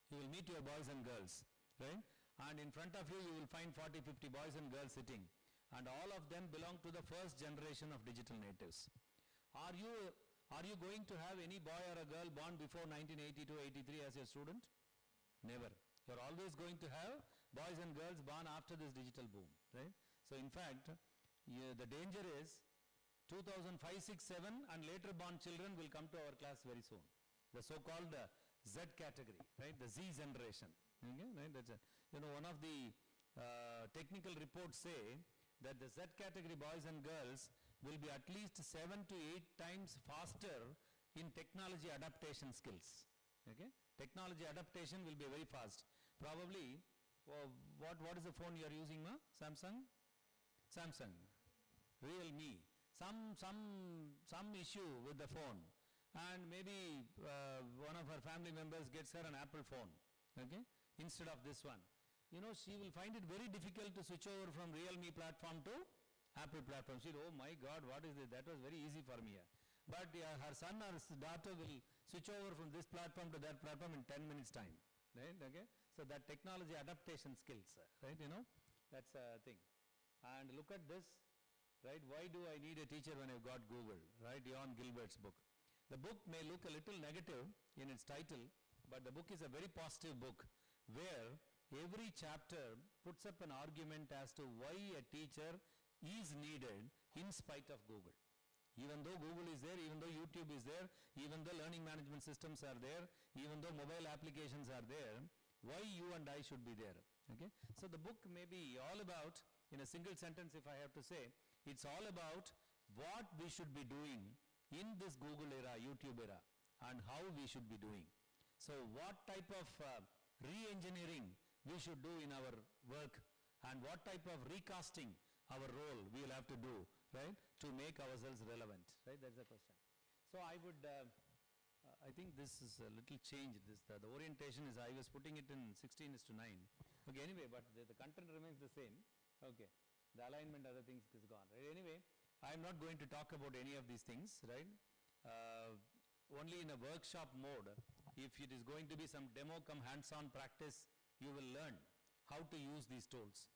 Speaker 7: You will meet your boys and girls, right? And in front of you, you will find 40, 50 boys and girls sitting, and all of them belong to the first generation of digital natives. Are you going to have any boy or a girl born before 1982-83 as your student? Never. You are always going to have boys and girls born after this digital boom, right? So in fact, the danger is 2005, 6, 7 and later born children will come to our class very soon. The so-called Z category, right? The Z generation. Okay? Right? That's one of the technical reports say that the Z category boys and girls will be at least 7 to 8 times faster in technology adaptation skills. Okay? Technology adaptation will be very fast. Probably, what is the phone you are using, ma? Samsung? Samsung. Realme. Some issue with the phone, and maybe one of her family members gets her an Apple phone, okay, instead of this one. You know, she will find it very difficult to switch over from Realme platform to Apple platform. She will, oh my God, what is this? That was very easy for me. But her son or daughter will switch over from this platform to that platform in 10 minutes time, right? Okay. So that technology adaptation skills, right? You know, that's a thing. And look at this, right? Why do I need a teacher when I've got Google, right? Jon Gilbert's book. The book may look a little negative in its title, but the book is a very positive book where every chapter puts up an argument as to why a teacher is needed in spite of Google. Even though Google is there, even though YouTube is there, even though learning management systems are there, even though mobile applications are there, why you and I should be there. Okay? So the book may be all about, in a single sentence if I have to say, it's all about what we should be doing in this Google era, YouTube era, and how we should be doing. So what type of re-engineering we should do in our work, and what type of recasting our role we will have to do, right, to make ourselves relevant, right? That's the question. So I would, I think this is a little change. The orientation is, I was putting it in 16:9. Okay, anyway, but the content remains the same. Okay, the alignment, other things is gone, right? Anyway, I am not going to talk about any of these things, right? Only in a workshop mode, if it is going to be some demo come hands-on practice, you will learn how to use these tools.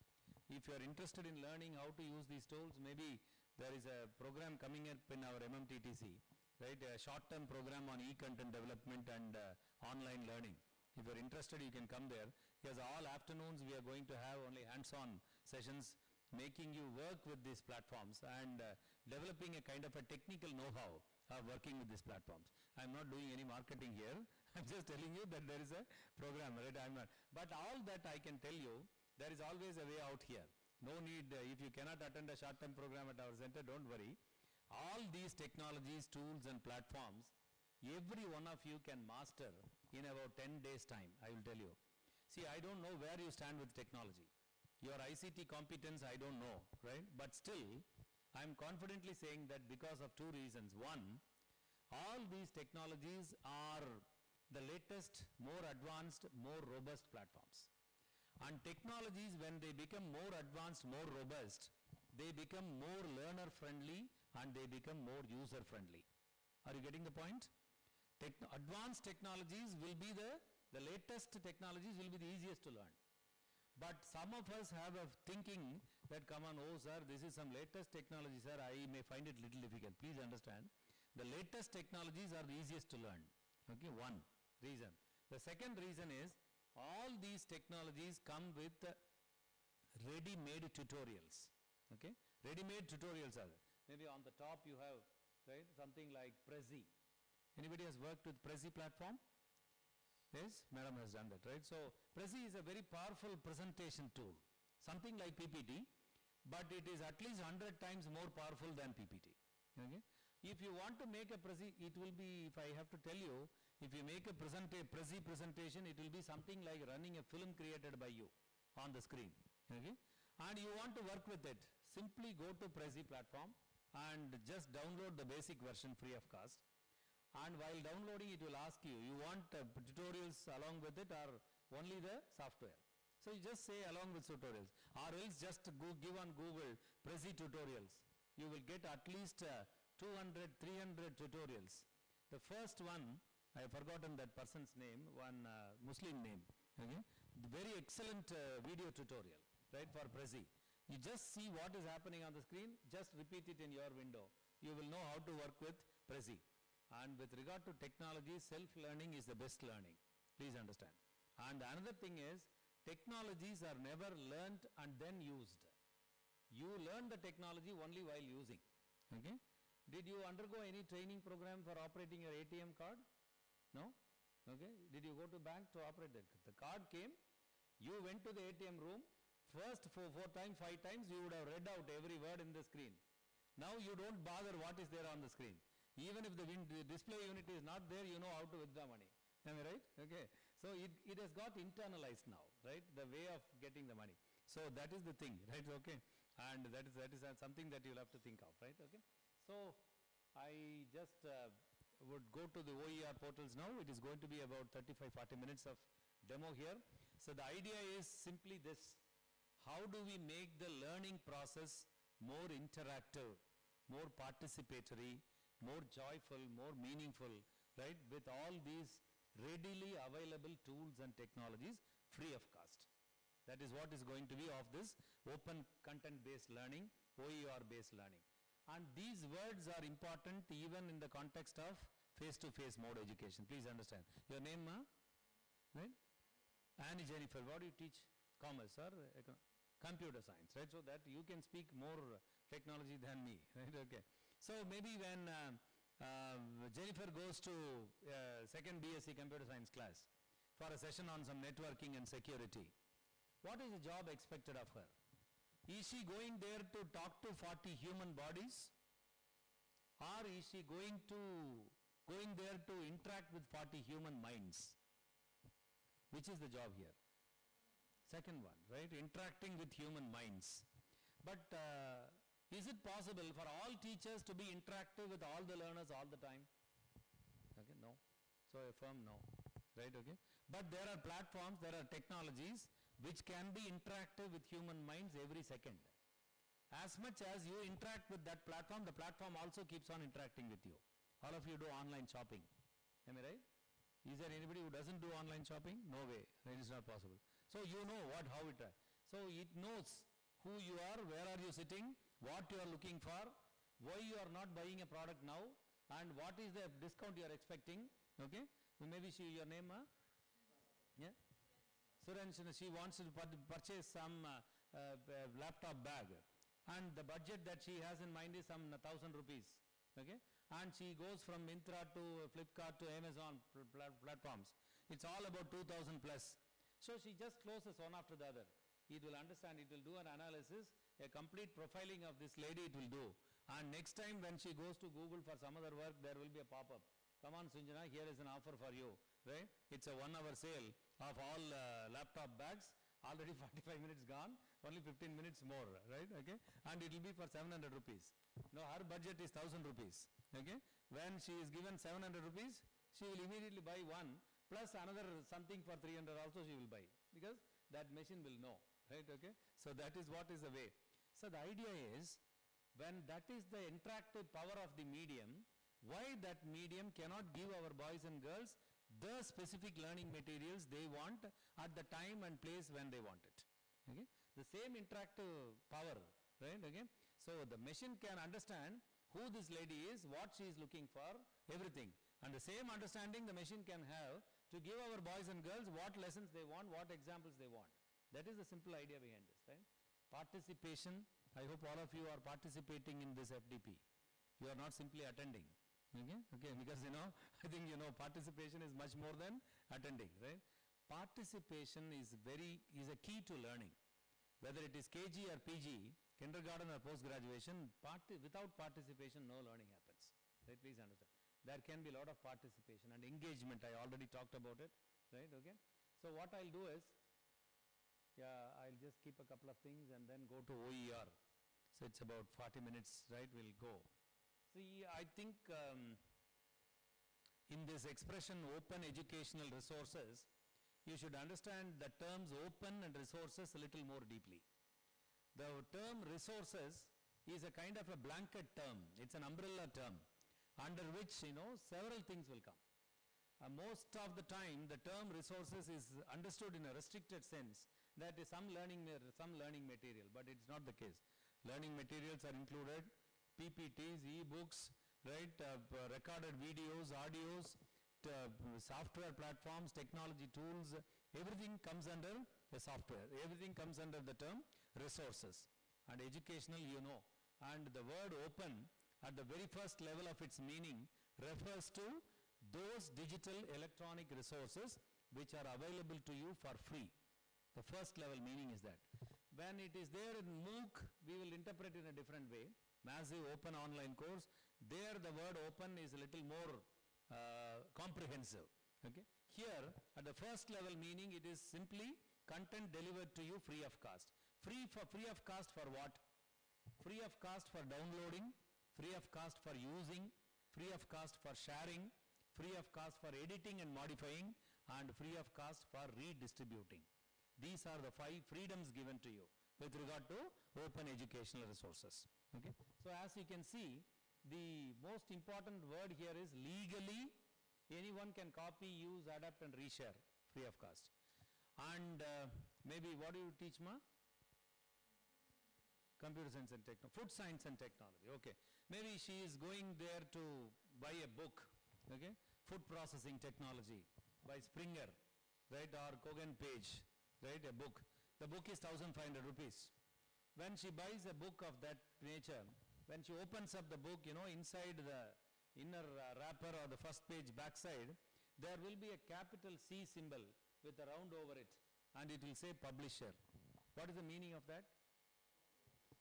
Speaker 7: If you are interested in learning how to use these tools, maybe there is a program coming up in our MMTTC, right? A short-term program on e-content development and online learning. If you are interested, you can come there. Because all afternoons we are going to have only hands-on sessions, making you work with these platforms and developing a kind of a technical know-how of working with these platforms. I am not doing any marketing here, I'm just telling you that there is a program, right? I'm not. But all that I can tell you, there is always a way out here. No need, if you cannot attend a short-term program at our center, don't worry. All these technologies, tools and platforms, every one of you can master in about 10 days time, I will tell you. See, I don't know where you stand with technology. Your ICT competence, I don't know, right? But still, I am confidently saying that because of two reasons. One, all these technologies are the latest, more advanced, more robust platforms. And technologies, when they become more advanced, more robust, they become more learner friendly and they become more user friendly. Are you getting the point? Advanced technologies will be the latest technologies will be the easiest to learn. But some of us have a thinking that, come on, oh sir, this is some latest technology, sir, I may find it little difficult. Please understand, the latest technologies are the easiest to learn. Okay, one reason. The second reason is, all these technologies come with ready-made tutorials. Okay, ready-made tutorials are there. Maybe on the top you have, right, something like Prezi. Anybody has worked with Prezi platform? Yes, madam has done that, right? So Prezi is a very powerful presentation tool, something like PPT, but it is at least 100 times more powerful than PPT. Okay? If you want to make a Prezi, it will be, if I have to tell you, if you make a Prezi presentation, it will be something like running a film created by you on the screen. Okay? And you want to work with it, simply go to Prezi platform and just download the basic version free of cost. And while downloading, it will ask you, you want tutorials along with it or only the software? So you just say along with tutorials, or else just give on Google Prezi tutorials. You will get at least 200, 300 tutorials. The first one, I have forgotten that person's name, one Muslim name. Okay? The very excellent video tutorial, right, for Prezi. You just see what is happening on the screen, just repeat it in your window. You will know how to work with Prezi. And with regard to technology, self-learning is the best learning. Please understand. And another thing is, technologies are never learnt and then used. You learn the technology only while using. Okay? Did you undergo any training program for operating your ATM card? No? Okay? Did you go to bank to operate that? The card came, you went to the ATM room, first 4 times, 5 times, you would have read out every word in the screen. Now you don't bother what is there on the screen. Even if the display unit is not there, you know how to withdraw money. Am I right? Okay. So it has got internalized now, right? The way of getting the money. So that is the thing, right? Okay. And that is something that you'll have to think of, right? Okay. So I just would go to the OER portals now. It is going to be about 35-40 minutes of demo here. So the idea is simply this: how do we make the learning process more interactive, more participatory, more joyful, more meaningful, right, with all these readily available tools and technologies free of cost. That is what is going to be of this open content based learning, OER based learning. And these words are important even in the context of face-to-face mode education. Please understand. Your name, right? Annie Jennifer, what do you teach? Commerce or computer science, right? So that you can speak more technology than me, right? Okay. So maybe when Jennifer goes to second BSc computer science class for a session on some networking and security, what is the job expected of her? Is she going there to talk to 40 human bodies, or is she going there to interact with 40 human minds? Which is the job here? Second one, right? Interacting with human minds. But is it possible for all teachers to be interactive with all the learners all the time? Okay, no. So a firm no, right? Okay. But there are platforms, there are technologies which can be interactive with human minds every second. As much as you interact with that platform, the platform also keeps on interacting with you. All of you do online shopping. Am I right? Is there anybody who doesn't do online shopping? No way. It is not possible. So you know how it. So it knows who you are, where are you sitting, what you are looking for, why you are not buying a product now, and what is the discount you are expecting. Okay? Maybe your name, yeah? Suransh, she wants to purchase some laptop bag, and the budget that she has in mind is some 1,000 rupees. okay, and she goes from Myntra to Flipkart to Amazon platforms. It's all about 2,000 plus. So she just closes one after the other. It will understand, it will do an analysis, a complete profiling of this lady it will do. And next time when she goes to Google for some other work, there will be a pop-up. Come on Sunjana, here is an offer for you, right? It's a 1 hour sale of all laptop bags. Already 45 minutes gone, only 15 minutes more, right? Okay, and it will be for 700 rupees. Now her budget is 1,000 rupees, okay? When she is given 700 rupees, she will immediately buy one, plus another something for 300 also she will buy, because that machine will know, right? Okay, so that is what is the way. So the idea is, when that is the interactive power of the medium, why that medium cannot give our boys and girls the specific learning materials they want at the time and place when they want it, okay? The same interactive power, right? Okay, so the machine can understand who this lady is, what she is looking for, everything, and the same understanding the machine can have to give our boys and girls what lessons they want, what examples they want. That is the simple idea behind this, right? Participation. I hope all of you are participating in this FDP. You are not simply attending. Okay, because I think participation is much more than attending, right? Participation is a key to learning. Whether it is KG or PG, kindergarten or post-graduation, without participation, no learning happens, right? Please understand. There can be a lot of participation and engagement. I already talked about it, right? Okay. So what I'll do is, I'll just keep a couple of things and then go to OER. So it's about 40 minutes, right? We'll go. See, I think in this expression open educational resources, you should understand the terms open and resources a little more deeply. The term resources is a kind of a blanket term. It's an umbrella term under which several things will come. Most of the time the term resources is understood in a restricted sense, that is some learning material, but it's not the case. Learning materials are included, PPTs, e-books, right, recorded videos, audios, software platforms, technology tools, everything comes under a software. Everything comes under the term resources. And educational, and the word open at the very first level of its meaning refers to those digital electronic resources which are available to you for free. The first level meaning is that. When it is there in MOOC, we will interpret it in a different way. Massive open online course, there the word open is a little more comprehensive, okay? Here at the first level meaning, it is simply content delivered to you free of cost. Free of cost for what? Free of cost for downloading, free of cost for using, free of cost for sharing, free of cost for editing and modifying, and free of cost for redistributing. These are the 5 freedoms given to you with regard to open educational resources, okay? So as you can see, the most important word here is legally. Anyone can copy, use, adapt and reshare free of cost. And maybe what do you teach, Ma? Computer science and technology, food science and technology, okay. Maybe she is going there to buy a book, okay, food processing technology by Springer, right, or Kogan Page, right, a book. The book is 1,500 rupees. When she buys a book of that nature, when she opens up the book, inside the inner wrapper or the first page backside, there will be a capital C symbol with a round over it, and it will say publisher. What is the meaning of that?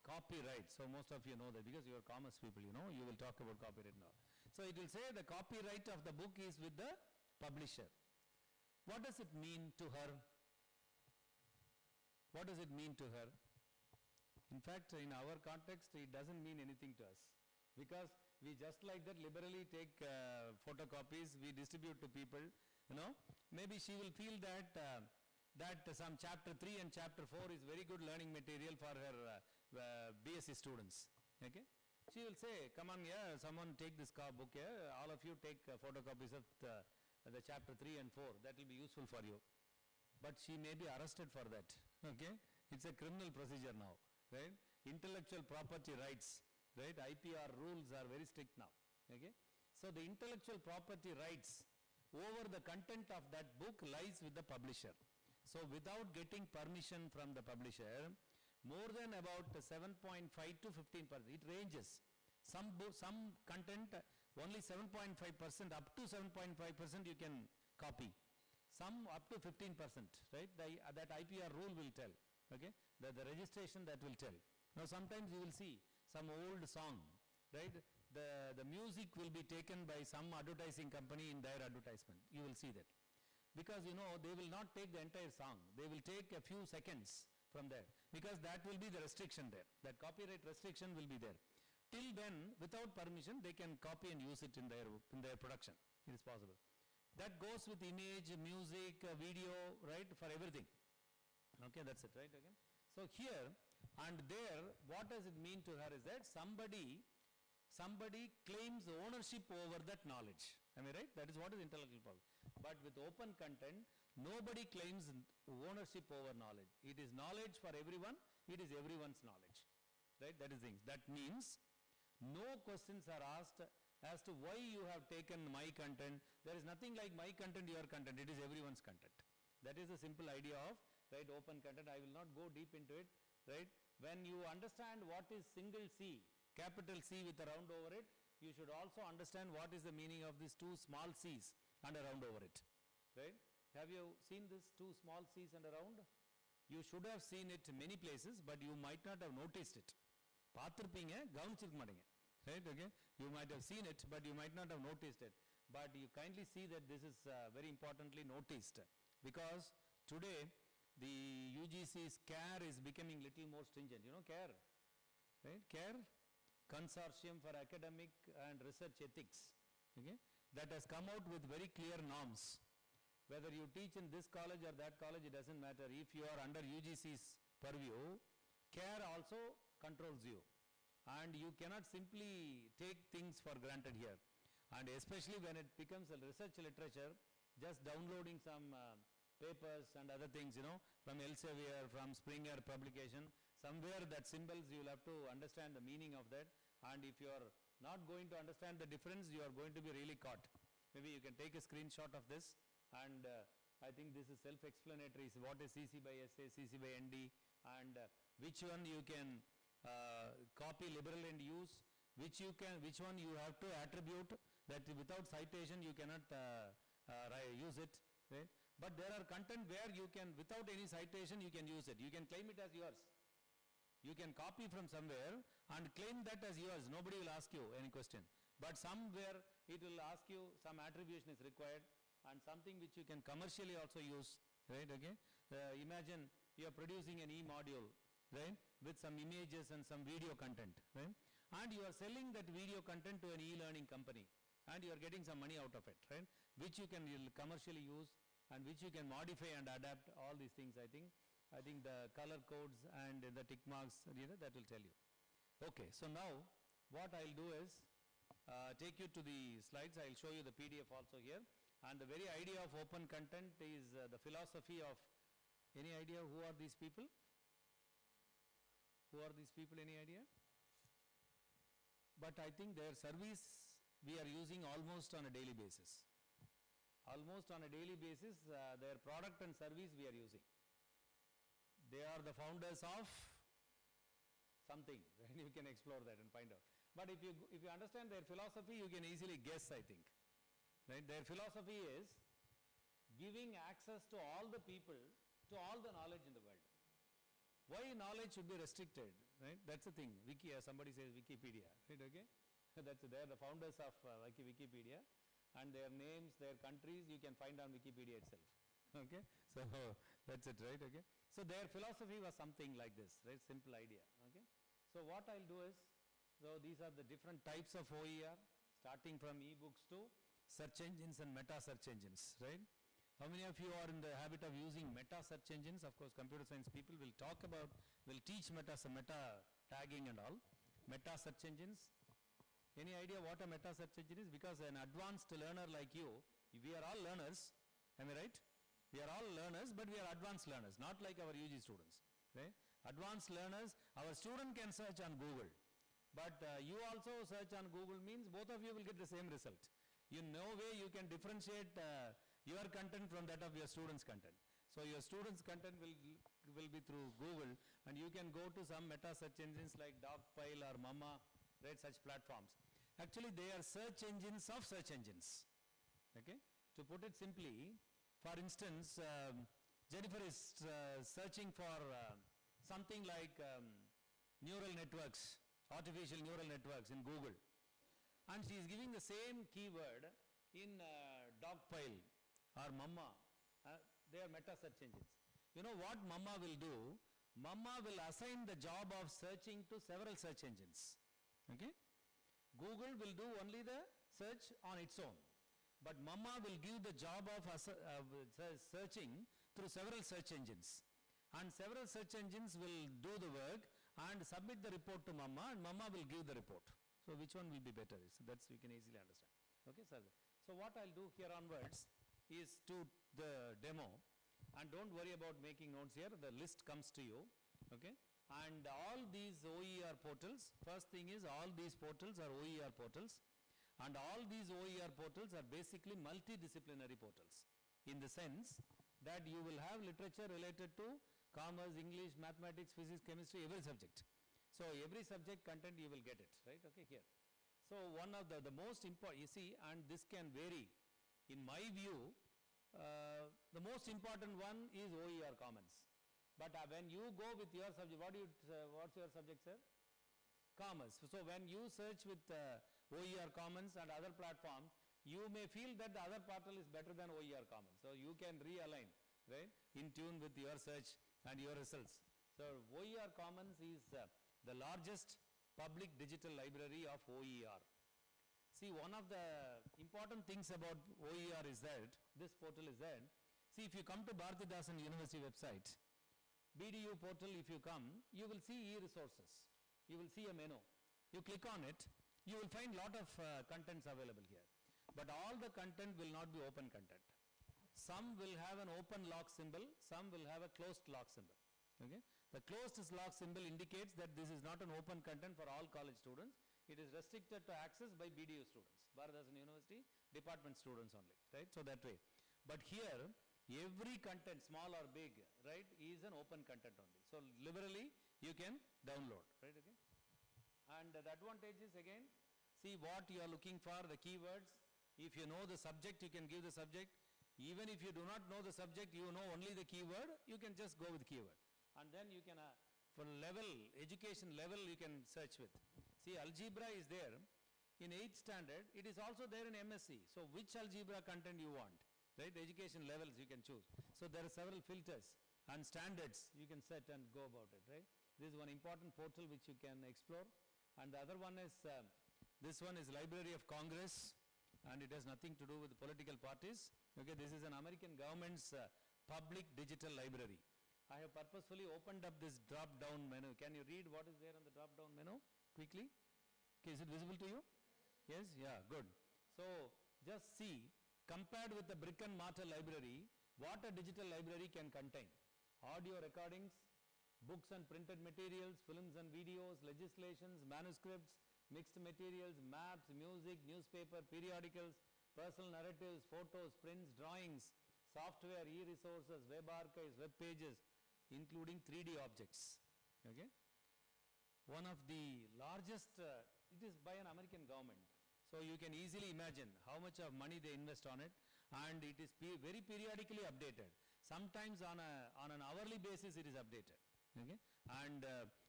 Speaker 7: Copyright. So most of you know that because you are commerce people, you will talk about copyright now. So it will say the copyright of the book is with the publisher. What does it mean to her? What does it mean to her? In fact, in our context, it doesn't mean anything to us, because we just like that liberally take photocopies, we distribute to people, Maybe she will feel that some chapter 3 and chapter 4 is very good learning material for her BSc students, okay? She will say, come on, someone take this book here, all of you take photocopies of the chapter 3 and 4, that will be useful for you. But she may be arrested for that, okay? It's a criminal procedure now. Right? Intellectual property rights, right? IPR rules are very strict now, okay? So the intellectual property rights over the content of that book lies with the publisher. So without getting permission from the publisher, more than about 7.5 to 15%, it ranges. Some content only 7.5%, up to 7.5% you can copy. Some up to 15%, right? That IPR rule will tell, okay? The registration that will tell. Now sometimes you will see some old song, right? The music will be taken by some advertising company in their advertisement. You will see that. Because you know, they will not take the entire song. They will take a few seconds from there. Because that will be the restriction there. That copyright restriction will be there. Till then, without permission, they can copy and use it in their production. It is possible. That goes with image, music, video, right, for everything. Okay, that's it, right, again. So here and there, what does it mean to her is that somebody claims ownership over that knowledge. Am I right? That is what is intellectual property. But with open content, nobody claims ownership over knowledge. It is knowledge for everyone. It is everyone's knowledge. Right? That is things. That means no questions are asked as to why you have taken my content. There is nothing like my content, your content. It is everyone's content. That is the simple idea of, right, open content. I will not go deep into it. Right? When you understand what is single C, capital C with a round over it, you should also understand what is the meaning of these two small c's and a round over it. Right? Have you seen this two small c's and a round? You should have seen it many places, but you might not have noticed it. பார்த்திருப்பீங்க கவனிச்சிருக்க மாட்டீங்க. Right? Okay? You might have seen it, but you might not have noticed it. But you kindly see that this is very importantly noticed, because today the UGC's CARE is becoming little more stringent. You know CARE? Right? CARE? Consortium for Academic and Research Ethics. Okay? That has come out with very clear norms. Whether you teach in this college or that college, it doesn't matter. If you are under UGC's purview, CARE also controls you. And you cannot simply take things for granted here. And especially when it becomes a research literature, just downloading some papers and other things, you know, from Elsevier, from Springer publication, somewhere that symbols, you will have to understand the meaning of that. And if you are not going to understand the difference, you are going to be really caught. Maybe you can take a screenshot of this, and I think this is self-explanatory. So what is CC by SA, CC by ND, and which one you can copy, liberal and use, which one you have to attribute, that without citation you cannot use it, right? But there are content where you can, without any citation, you can use it. You can claim it as yours. You can copy from somewhere and claim that as yours. Nobody will ask you any question. But somewhere it will ask you, some attribution is required, and something which you can commercially also use, right? Okay. Imagine you are producing an e-module, right, with some images and some video content, right? And you are selling that video content to an e-learning company, and you are getting some money out of it, right? Which you can commercially use, and which you can modify and adapt, all these things. I think the color codes and the tick marks, you know, that will tell you. Okay, so now what I'll do is take you to the slides. I'll show you the PDF also here. And the very idea of open content is the philosophy of, any idea who are these people? Who are these people, any idea? But I think their service we are using almost on a daily basis. Almost on a daily basis, their product and service we are using. They are the founders of something, right? You can explore that and find out. But if you understand their philosophy, you can easily guess, I think. Right? Their philosophy is giving access to all the people to all the knowledge in the world. Why knowledge should be restricted, right? That's the thing. Somebody says Wikipedia, right? Okay, they are the founders of Wikipedia, and their names, their countries, you can find on Wikipedia itself. Okay, so that's it, right? Okay, so their philosophy was something like this, right? Simple idea. Okay, so what I'll do is, so these are the different types of OER, starting from ebooks to search engines and meta search engines, right? How many of you are in the habit of using meta search engines? Of course, computer science people will teach meta tagging and all. Meta search engines. Any idea what a meta search engine is? Because an advanced learner like you, we are all learners, am I right? We are all learners, but we are advanced learners, not like our UG students, right? Advanced learners, our student can search on Google, but you also search on Google means both of you will get the same result. In no way you can differentiate your content from that of your student's content. So your student's content will be through Google, and you can go to some meta search engines like Dogpile or Mama, right, such platforms. Actually, they are search engines of search engines. Okay? To put it simply, for instance, Jennifer is searching for something like neural networks, artificial neural networks in Google. And she is giving the same keyword in dogpile or mama. They are meta search engines. You know what mama will do? Mama will assign the job of searching to several search engines. Okay? Google will do only the search on its own. But mama will give the job of searching through several search engines. And several search engines will do the work and submit the report to mama, and mama will give the report. So which one will be better? So that's you can easily understand. Okay, sir. So what I'll do here onwards is to the demo, and don't worry about making notes here. The list comes to you. Okay, and all these OER portals. First thing is all these portals are OER portals, and all these OER portals are basically multidisciplinary portals, in the sense that you will have literature related to commerce, English, mathematics, physics, chemistry, every subject. So every subject content you will get it, right? Okay, here. So one of the most important, you see, and this can vary. In my view, the most important one is OER Commons. But when you go with your subject, what's your subject, sir? Commerce. So when you search with OER Commons and other platforms, you may feel that the other portal is better than OER Commons. So you can realign, right, in tune with your search and your results. So OER Commons is the largest public digital library of OER. See, one of the important things about OER is that, this portal is that, see, if you come to Bharathidasan University website, BDU portal, if you come, you will see e-resources. You will see a menu. You click on it, you will find lot of contents available here. But all the content will not be open content. Some will have an open lock symbol, some will have a closed lock symbol. Okay? The closed lock symbol indicates that this is not an open content for all college students. It is restricted to access by BDU students, Bharathidasan University department students only, right? So that way. But here, every content, small or big, right, is an open content only. So liberally, you can download, right? Okay. And the advantage is, again, see what you are looking for, the keywords. If you know the subject, you can give the subject. Even if you do not know the subject, you know only the keyword, you can just go with keyword. And then you can, for level, education level, you can search with. See, algebra is there in 8th standard. It is also there in MSc. So which algebra content you want, right? Education levels you can choose. So there are several filters and standards you can set and go about it, right? This is one important portal which you can explore. And the other one is, this one is Library of Congress, and it has nothing to do with the political parties. Okay, this is an American government's public digital library. I have purposefully opened up this drop-down menu. Can you read what is there on the drop-down menu quickly? Okay, is it visible to you? Yes? Yeah, good. So, just see, compared with the brick and mortar library, what a digital library can contain. Audio recordings, books and printed materials, films and videos, legislations, manuscripts, mixed materials, maps, music, newspaper, periodicals, personal narratives, photos, prints, drawings, software, e-resources, web archives, web pages, including 3D objects. Okay? One of the largest, it is by an American government. So you can easily imagine how much of money they invest on it, and it is very periodically updated. Sometimes on an hourly basis it is updated. Okay? And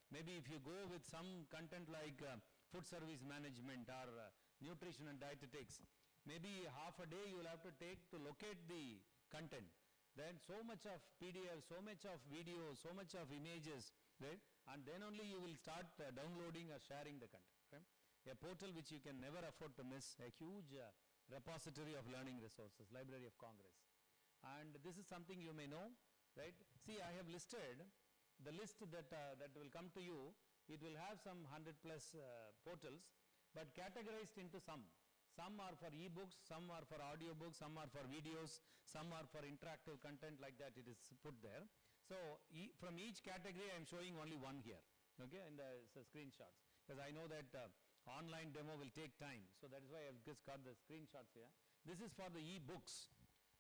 Speaker 7: maybe if you go with some content like food service management or nutrition and dietetics, maybe half a day you will have to take to locate the content. Then so much of PDF, so much of video, so much of images, right? And then only you will start downloading or sharing the content. Right? A portal which you can never afford to miss, a huge repository of learning resources, Library of Congress. And this is something you may know, right? See, I have listed the list that will come to you. It will have some 100 plus portals, but categorized into some. Some are for e-books, some are for audiobooks, some are for videos, some are for interactive content, like that it is put there. So from each category I am showing only one here, okay, in the screenshots, because I know that online demo will take time. So that is why I have just got the screenshots here. This is for the e-books,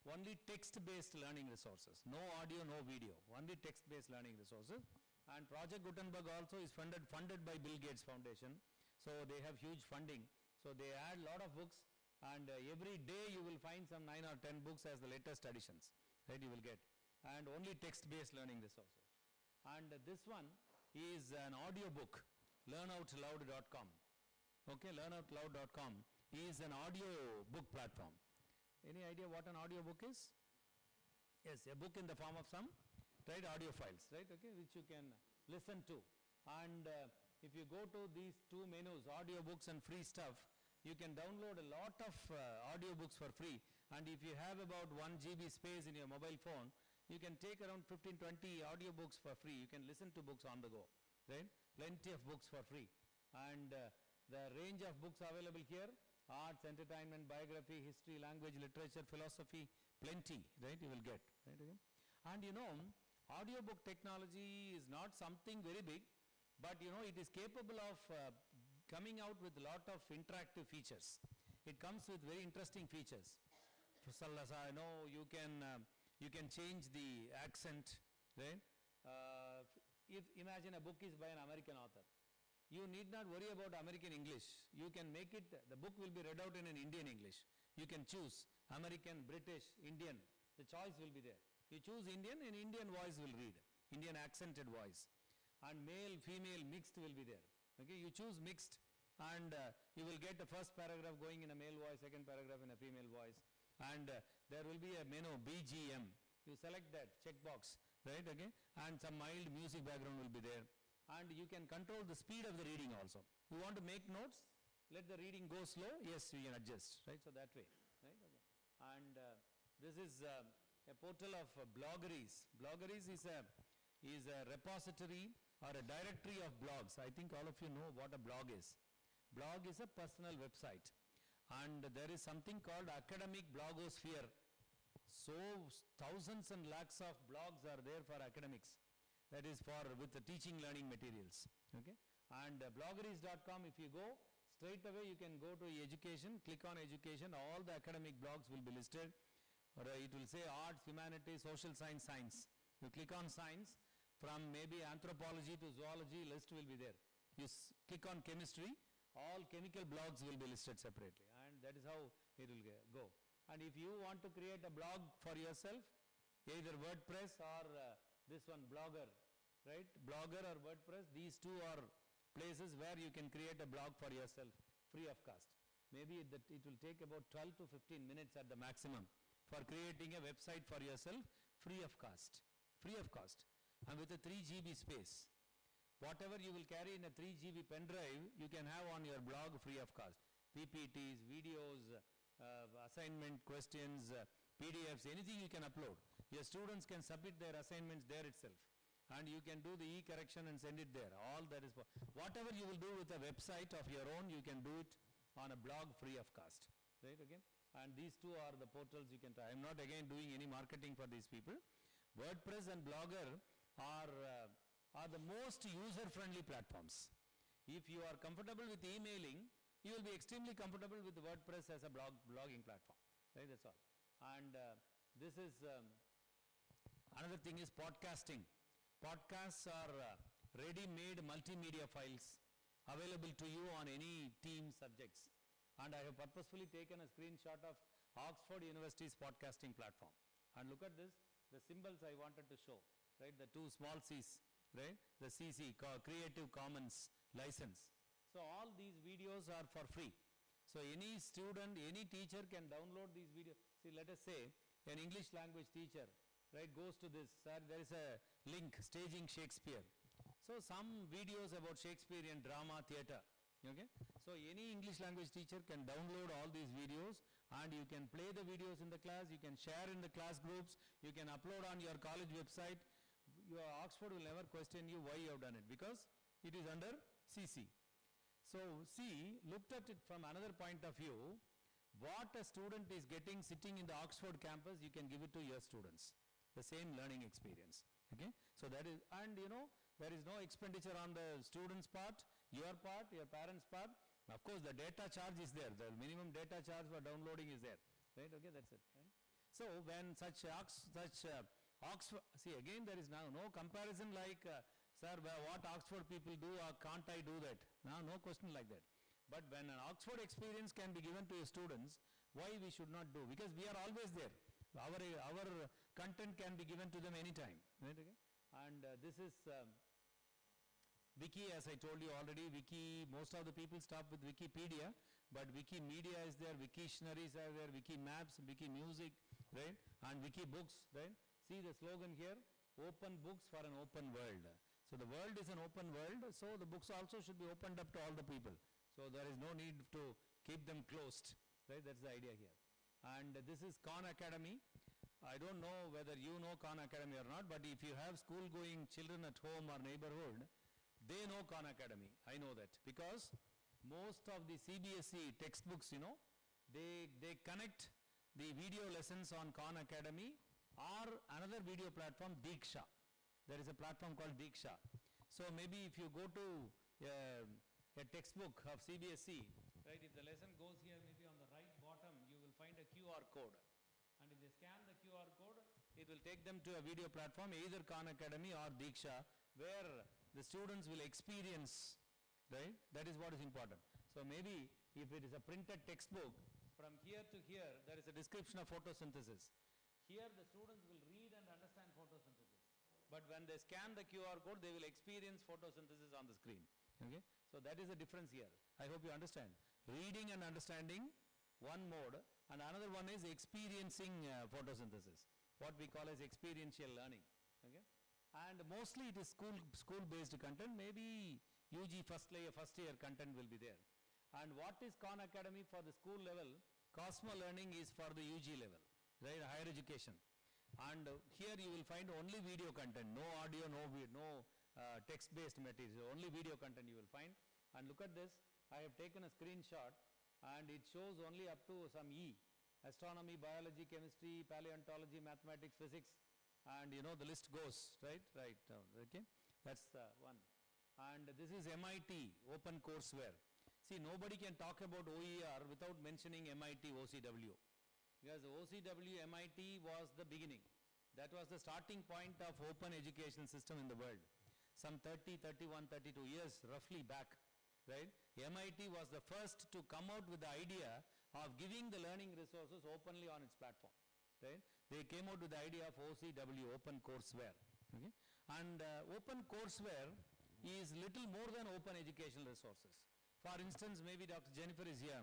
Speaker 7: only text-based learning resources, no audio, no video, only text-based learning resources. And Project Gutenberg also is funded by Bill Gates Foundation. So they have huge funding. So they add lot of books, and every day you will find some 9 or 10 books as the latest additions, right, you will get. And only text-based learning this also. And this one is an audio book, learnoutloud.com. Okay, learnoutloud.com is an audio book platform. Any idea what an audio book is? Yes, a book in the form of some, right, audio files, right, okay, which you can listen to. And if you go to these two menus, audio books and free stuff, you can download a lot of audio books for free. And if you have about 1 GB space in your mobile phone, you can take around 15-20 audio books for free. You can listen to books on the go, right? Plenty of books for free. And the range of books available here: arts, entertainment, biography, history, language, literature, philosophy, plenty, right, you will get, right, okay? And you know, audiobook technology is not something very big, but you know, it is capable of coming out with a lot of interactive features. It comes with very interesting features. For Salasa, you know, you can change the accent, right? If imagine a book is by an American author, you need not worry about American English. You can make it, the book will be read out in an Indian English. You can choose American, British, Indian. The choice will be there. You choose Indian, and Indian voice will read, Indian accented voice. And male, female, mixed will be there. Okay, you choose mixed, and you will get the first paragraph going in a male voice, second paragraph in a female voice. And there will be a menu, BGM. You select that checkbox, right, okay, and some mild music background will be there. And you can control the speed of the reading also. You want to make notes, let the reading go slow, yes, you can adjust, right, so that way, right, okay. And this is a portal of bloggeries. Bloggeries is a repository or a directory of blogs. I think all of you know what a blog is. Blog is a personal website, and there is something called academic blogosphere. So thousands and lakhs of blogs are there for academics, that is for with the teaching learning materials, okay. And bloggeries.com, if you go straight away, you can go to education, click on education, all the academic blogs will be listed. Or it will say arts, humanities, social science, science. You click on science, from maybe anthropology to zoology, list will be there. You click on chemistry, all chemical blogs will be listed separately, and that is how it will go. And if you want to create a blog for yourself, either WordPress or this one, Blogger, right? Blogger or WordPress, these two are places where you can create a blog for yourself, free of cost. Maybe it will take about 12 to 15 minutes at the maximum for creating a website for yourself, free of cost, and with a 3 GB space. Whatever you will carry in a 3 GB pen drive, you can have on your blog free of cost. PPTs, videos, assignment questions, PDFs, anything you can upload. Your students can submit their assignments there itself, and you can do the e-correction and send it there. All that is, whatever you will do with a website of your own, you can do it on a blog free of cost, right, okay? And these two are the portals you can try. I am not again doing any marketing for these people. WordPress and Blogger are the most user-friendly platforms. If you are comfortable with emailing, you will be extremely comfortable with WordPress as a blogging platform, right, that's all. And this is, another thing is podcasting. Podcasts are ready-made multimedia files available to you on any team subjects. And I have purposefully taken a screenshot of Oxford University's podcasting platform. And look at this, the symbols I wanted to show, right, the two small C's, right, the CC, Creative Commons license. So all these videos are for free. So any student, any teacher can download these videos. See, let us say an English language teacher, right, goes to this, sir, there is a link, staging Shakespeare. So some videos about Shakespearean drama, theatre, okay. So any English language teacher can download all these videos, and you can play the videos in the class, you can share in the class groups, you can upload on your college website. Your Oxford will never question you why you have done it, because it is under CC. So see, looked at it from another point of view, what a student is getting sitting in the Oxford campus, you can give it to your students, the same learning experience, okay. So that is, and you know, there is no expenditure on the student's part, your parents' part. Of course, the data charge is there, the minimum data charge for downloading is there, right, okay, that's it, right? So when such Oxford, see again there is now no comparison like, sir, what Oxford people do or can't I do that? No question like that. But when an Oxford experience can be given to your students, why we should not do? Because we are always there. Our content can be given to them anytime. Right? Okay? And this is Wiki, as I told you already. Wiki, most of the people stop with Wikipedia, but Wikimedia is there, Wiktionaries are there, Wiki Maps, Wiki Music, right? And Wiki Books, right? See the slogan here, open books for an open world. So the world is an open world, so the books also should be opened up to all the people. So there is no need to keep them closed, right? That's the idea here. And this is Khan Academy. I don't know whether you know Khan Academy or not, but if you have school-going children at home or neighborhood, they know Khan Academy. I know that because most of the CBSE textbooks, you know, they connect the video lessons on Khan Academy or another video platform, Diksha. There is a platform called Diksha. So maybe if you go to a textbook of CBSE, right, if the lesson goes here, maybe on the right bottom, you will find a QR code. And if they scan the QR code, it will take them to a video platform, either Khan Academy or Diksha, where the students will experience, right? That is what is important. So maybe if it is a printed textbook, from here to here, there is a description of photosynthesis. Here the students will read and understand photosynthesis. But when they scan the QR code, they will experience photosynthesis on the screen. Okay? So that is the difference here. I hope you understand. Reading and understanding, one mode, and another one is experiencing photosynthesis, what we call as experiential learning. Okay? And mostly it is school-based content. Maybe UG first year content will be there. And what is Khan Academy for the school level? Cosmo Learning is for the UG level, right? Higher education. And here you will find only video content, no audio, no text-based material, only video content you will find. And look at this, I have taken a screenshot and it shows only up to some E, astronomy, biology, chemistry, paleontology, mathematics, physics, and you know the list goes, right, okay, that's one. And this is MIT, open courseware. See, nobody can talk about OER without mentioning MIT OCW. Because the OCW MIT was the beginning. That was the starting point of open education system in the world. Some 30, 31, 32 years roughly back, right? MIT was the first to come out with the idea of giving the learning resources openly on its platform, right? They came out with the idea of OCW, open courseware, okay? And open courseware is little more than open educational resources. For instance, maybe Dr. Jennifer is here.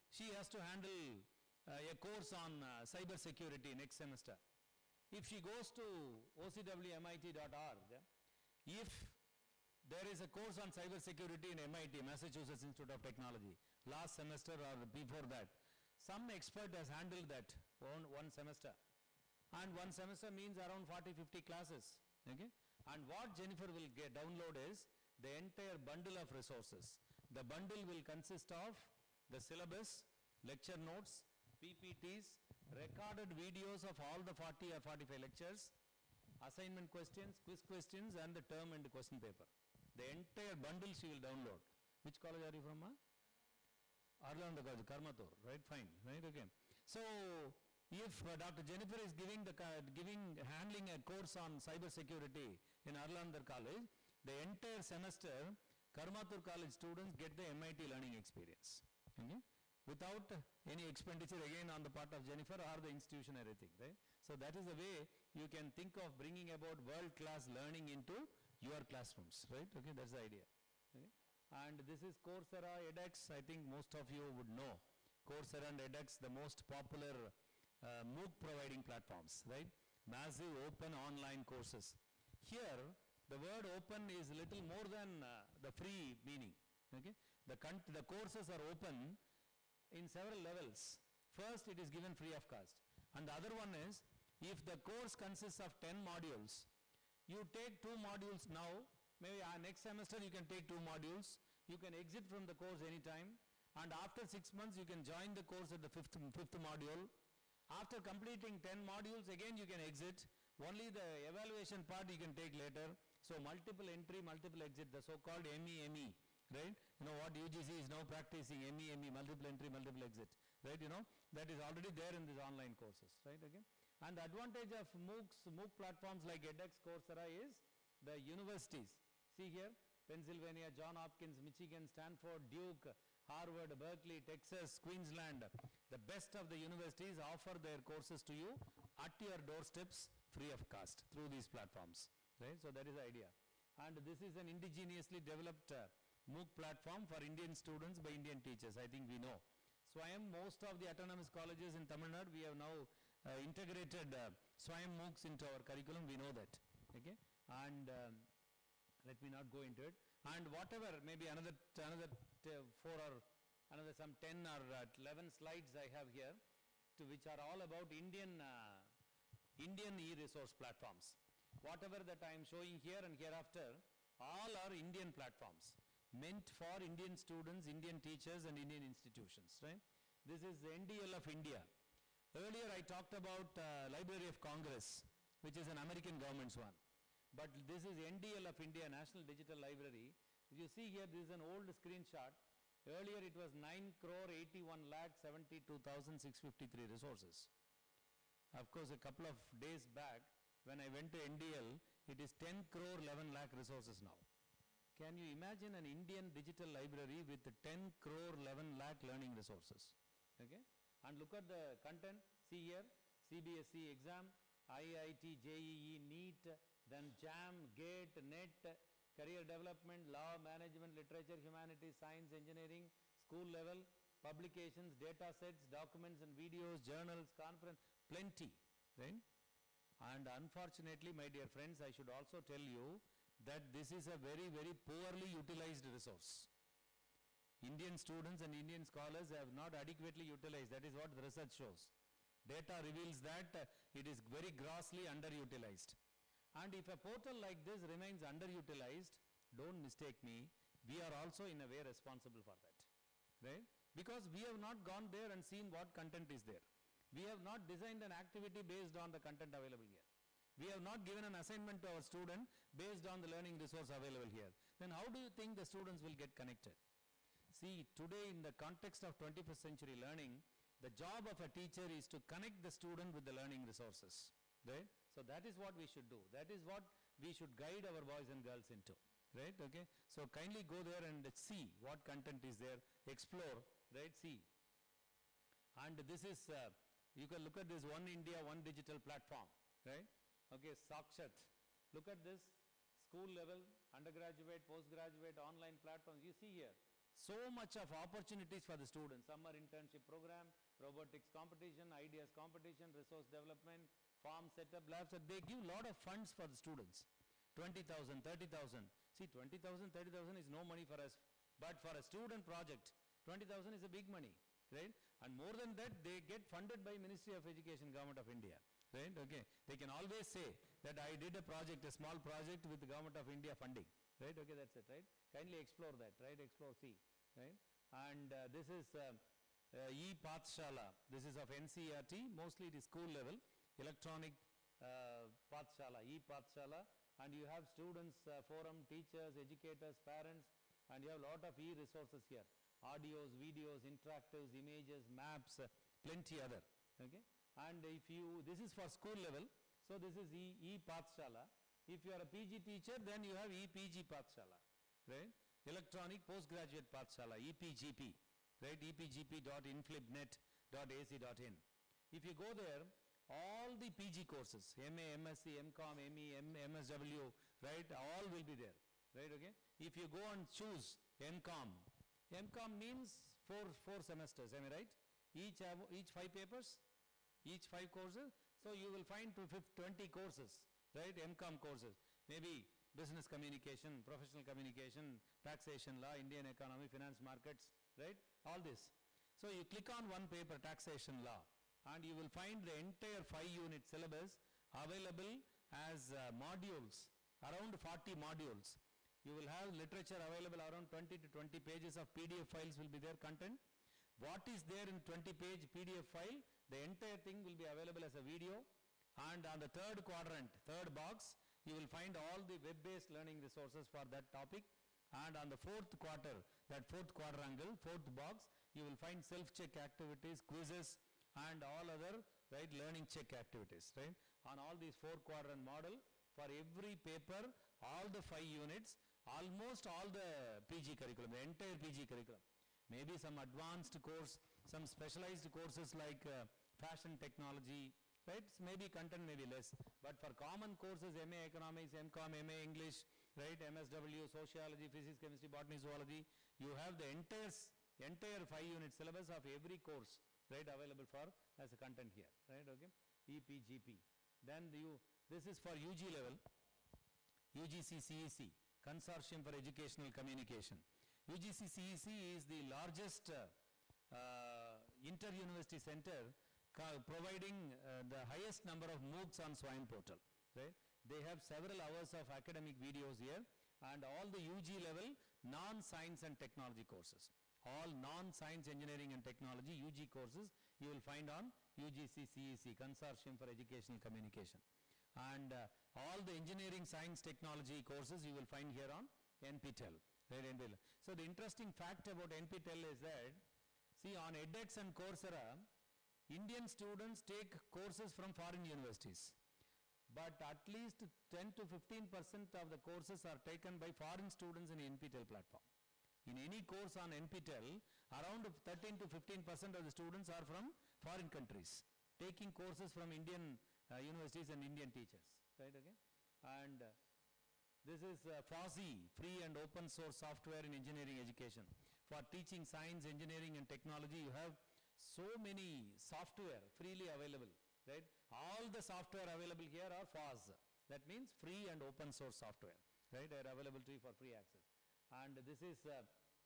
Speaker 7: She has to handle a course on cyber security next semester. If she goes to ocwmit.org, if there is a course on cyber security in MIT, Massachusetts Institute of Technology, last semester or before that, some expert has handled that one semester. And one semester means around 40-50 classes. Okay? And what Jennifer will download is the entire bundle of resources. The bundle will consist of the syllabus, lecture notes, PPTs, recorded videos of all the 40 or 45 lectures, assignment questions, quiz questions, and the term and the question paper. The entire bundle she will download. Which college are you from? Arlanda College, Karmatur, right? Fine, right? Okay. So, if Dr. Jennifer is handling a course on cyber security in Arlanda College, the entire semester, Karmatur College students get the MIT learning experience. Okay? Without any expenditure again on the part of Jennifer or the institution or anything, right? So that is the way you can think of bringing about world-class learning into your classrooms, right? Okay, that's the idea. Okay? And this is Coursera, edX. I think most of you would know Coursera and edX, the most popular MOOC providing platforms, right? Massive open online courses. Here, the word open is little more than the free meaning. Okay? The courses are open in several levels. First, it is given free of cost. And the other one is, if the course consists of 10 modules, you take 2 modules now, maybe next semester you can take 2 modules, you can exit from the course anytime, and after 6 months you can join the course at the fifth module. After completing 10 modules, again you can exit. Only the evaluation part you can take later. So multiple entry, multiple exit, the so-called MEME, right? You know what UGC is now practicing, MEME, multiple entry, multiple exit, right? You know, that is already there in these online courses, right? Okay. And the advantage of MOOC platforms like edX, Coursera is the universities. See here, Pennsylvania, John Hopkins, Michigan, Stanford, Duke, Harvard, Berkeley, Texas, Queensland, the best of the universities offer their courses to you at your doorsteps free of cost through these platforms, right? So that is the idea. And this is an indigenously developed MOOC platform for Indian students by Indian teachers, I think we know. Swayam, most of the autonomous colleges in Tamil Nadu, we have now integrated Swayam MOOCs into our curriculum, we know that, okay? And let me not go into it. And whatever, maybe another 4 or another some 10 or 11 slides I have here, which are all about Indian e-resource platforms. Whatever that I am showing here and hereafter, all are Indian platforms, meant for Indian students, Indian teachers and Indian institutions, right? This is the NDL of India. Earlier I talked about Library of Congress, which is an American government's one. But this is NDL of India, National Digital Library. You see here, this is an old screenshot. Earlier it was 9,81,72,653 resources. Of course, a couple of days back, when I went to NDL, it is 10,11,00,000 resources now. Can you imagine an Indian digital library with 10,11,00,000 learning resources? Okay? And look at the content. See here, CBSE exam, IIT, JEE, NEET, then JAM, GATE, NET, career development, law, management, literature, humanities, science, engineering, school level, publications, data sets, documents and videos, journals, conference, plenty, right? And unfortunately, my dear friends, I should also tell you that this is a very, very poorly utilized resource. Indian students and Indian scholars have not adequately utilized. That is what the research shows. Data reveals that it is very grossly underutilized. And if a portal like this remains underutilized, don't mistake me, we are also in a way responsible for that, right? Because we have not gone there and seen what content is there. We have not designed an activity based on the content available here. We have not given an assignment to our student based on the learning resource available here. Then how do you think the students will get connected? See, today in the context of 21st century learning, the job of a teacher is to connect the student with the learning resources, right? So that is what we should do. That is what we should guide our boys and girls into, right? Okay. So kindly go there and see what content is there, explore, right? See. And this is, you can look at this One India, One Digital platform, right? Okay, Sakshat. Look at this, school level, undergraduate, postgraduate, online platforms. You see here, so much of opportunities for the students. Summer internship program, robotics competition, ideas competition, resource development, farm setup, labs. They give a lot of funds for the students. 20,000, 30,000. See, 20,000, 30,000 is no money for us. But for a student project, 20,000 is a big money, right? And more than that, they get funded by Ministry of Education, Government of India, right? Okay. They can always say that I did a project, a small project with the Government of India funding, right? Okay, that's it, right? Kindly explore that, right? Explore, see, right? And this is e-Pathshala. This is of NCERT. Mostly it is school level. Electronic Pathshala, e-Pathshala, and you have students forum, teachers, educators, parents, and you have a lot of e-resources here, audios, videos, interactives, images, maps, plenty other, okay? And if you, this is for school level, so this is e-Pathshala. If you are a PG teacher, then you have e-PG Pathshala, right? Electronic Postgraduate Pathshala, EPGP, right? epgp.inflibnet.ac.in. If you go there, all the PG courses, MA, MSc, MCom, ME, MSW, right, all will be there, right, okay? If you go and choose MCom means four semesters, am I right? Each 5 papers, each 5 courses, so you will find 20 courses, right, MCom courses, maybe business communication, professional communication, taxation law, Indian economy, finance markets, right, all this. So you click on one paper, taxation law, and you will find the entire 5-unit syllabus available as modules, around 40 modules. You will have literature available around 20 to 20 pages of PDF files will be there, content. What is there in 20-page PDF file, the entire thing will be available as a video. And on the third quadrant, third box, you will find all the web-based learning resources for that topic. And on the fourth quarter, that fourth quadrangle, fourth box, you will find self-check activities, quizzes, and all other, right, learning check activities, right? On all these 4 quadrant model, for every paper, all the 5 units, almost all the PG curriculum, the entire PG curriculum. Maybe some advanced course, some specialized courses like fashion technology, right? Maybe content may be less, but for common courses, MA Economics, MCom, MA English, right? MSW, Sociology, Physics, Chemistry, Botany, Zoology, you have the entire 5-unit syllabus of every course, right, available for as a content here, right? Okay, EPGP. Then this is for UG level, UGC CEC, Consortium for Educational Communication. UGC CEC is the largest inter-university center providing the highest number of MOOCs on SWAYAM portal, right? They have several hours of academic videos here, and all the UG level non-science and technology courses. All non-science, engineering and technology UG courses you will find on UGC CEC, Consortium for Educational Communication. And all the engineering, science, technology courses you will find here on NPTEL. Right, NPTEL. So the interesting fact about NPTEL is that, see, on edX and Coursera, Indian students take courses from foreign universities, but at least 10 to 15% of the courses are taken by foreign students in NPTEL platform. In any course on NPTEL, around 13 to 15% of the students are from foreign countries, taking courses from Indian universities and Indian teachers, right, okay? And this is FOSSEE, free and open source software in engineering education. For teaching science, engineering and technology, you have so many software freely available, right? All the software available here are FOSS. That means free and open source software, right? They are available to you for free access. And this is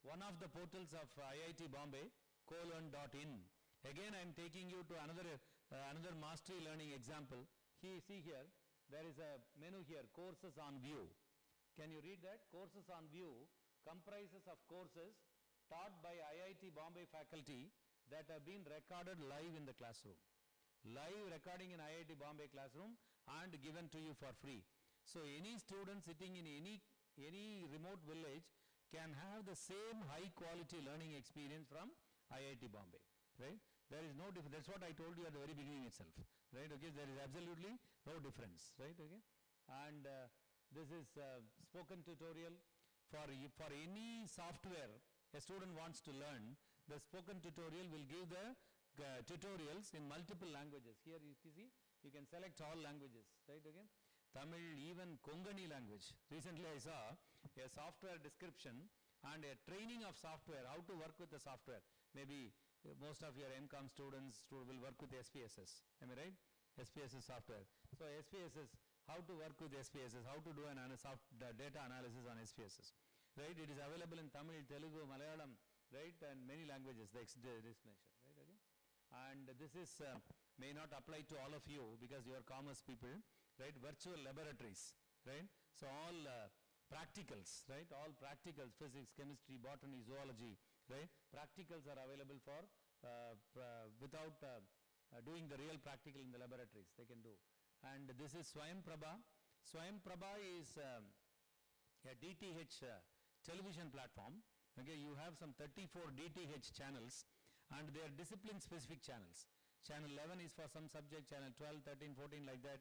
Speaker 7: one of the portals of IIT Bombay, colearn.in. Again, I am taking you to another mastery learning example. See here, there is a menu here, courses on view. Can you read that? Courses on view comprises of courses taught by IIT Bombay faculty that have been recorded live in the classroom. Live recording in IIT Bombay classroom and given to you for free. So any student sitting in any remote village can have the same high quality learning experience from IIT Bombay, right? There is no difference. That's what I told you at the very beginning itself, right? Okay, there is absolutely no difference, right? Okay, and this is spoken tutorial for any software a student wants to learn. The spoken tutorial will give the tutorials in multiple languages. Here you see, you can select all languages, right? Okay, Tamil, even Kongani language. Recently I saw a software description and a training of software, how to work with the software. Maybe most of your MCOM students will work with SPSS, am I right? SPSS software. So SPSS, how to work with SPSS, how to do an data analysis on SPSS, right? It is available in Tamil, Telugu, Malayalam, right, and many languages, the explanation, right? Okay? And this is may not apply to all of you because you are commerce people, right? Virtual laboratories, right? So all practicals, right? All practicals, physics, chemistry, botany, zoology, right? Practicals are available for without doing the real practical in the laboratories, they can do. And this is Swayam Prabha. Swayam Prabha is a DTH television platform. Okay, you have some 34 DTH channels and they are discipline specific channels. Channel 11 is for some subject, channel 12, 13, 14 like that.